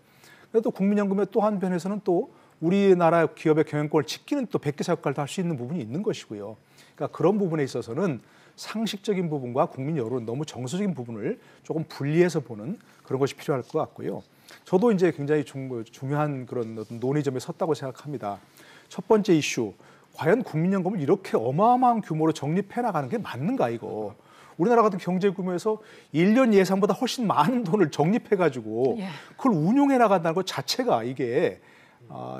그래도 국민연금의 또 한편에서는 또 우리나라 기업의 경영권을 지키는 또 백기사 역할도 할 수 있는 부분이 있는 것이고요. 그러니까 그런 부분에 있어서는 상식적인 부분과 국민 여론 너무 정서적인 부분을 조금 분리해서 보는 그런 것이 필요할 것 같고요. 저도 이제 굉장히 중요한 그런 논의점에 섰다고 생각합니다. 첫 번째 이슈, 과연 국민연금을 이렇게 어마어마한 규모로 적립해 나가는 게 맞는가 이거. 우리나라 같은 경제 규모에서 1년 예산보다 훨씬 많은 돈을 적립해가지고 그걸 운용해 나간다는 것 자체가 이게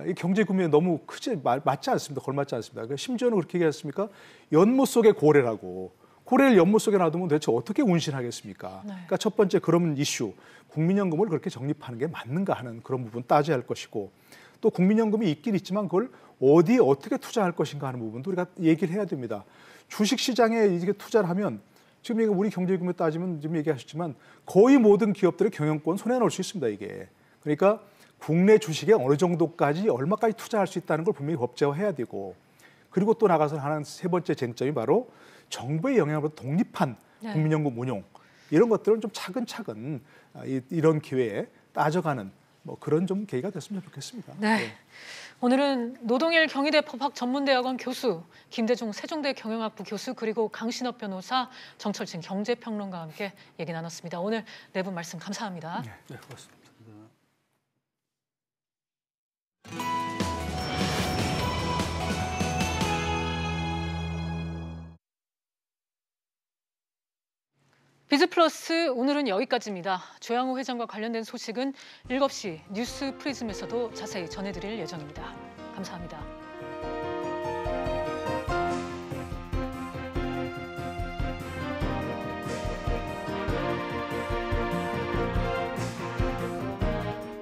이 경제 규모에 너무 크지 맞지 않습니다. 걸맞지 않습니다. 심지어는 그렇게 얘기했습니까? 연못 속의 고래라고. 고래를 연못 속에 놔두면 대체 어떻게 운신하겠습니까? 네. 그러니까 첫 번째 그런 이슈, 국민연금을 그렇게 적립하는 게 맞는가 하는 그런 부분 따져야 할 것이고 또 국민연금이 있긴 있지만 그걸 어디에 어떻게 투자할 것인가 하는 부분도 우리가 얘기를 해야 됩니다. 주식시장에 이게 투자를 하면 지금 우리 경제 규모 따지면 지금 얘기하셨지만 거의 모든 기업들의 경영권 손에 넣을 수 있습니다. 이게. 그러니까 국내 주식에 어느 정도까지 얼마까지 투자할 수 있다는 걸 분명히 법제화해야 되고 그리고 또 나가서 하는 세 번째 쟁점이 바로 정부의 영향으로부터 독립한 국민연금 운용 이런 것들은 좀 차근차근 이런 기회에 따져가는 뭐 그런 좀 계기가 됐으면 좋겠습니다. 네. 오늘은 노동일 경희대 법학전문대학원 교수, 김대중 세종대 경영학부 교수 그리고 강신업 변호사, 정철진 경제평론가와 함께 얘기 나눴습니다. 오늘 네 분 말씀 감사합니다. 네, 고맙습니다. 비즈플러스 오늘은 여기까지입니다. 조양호 회장과 관련된 소식은 7시 뉴스 프리즘에서도 자세히 전해드릴 예정입니다. 감사합니다.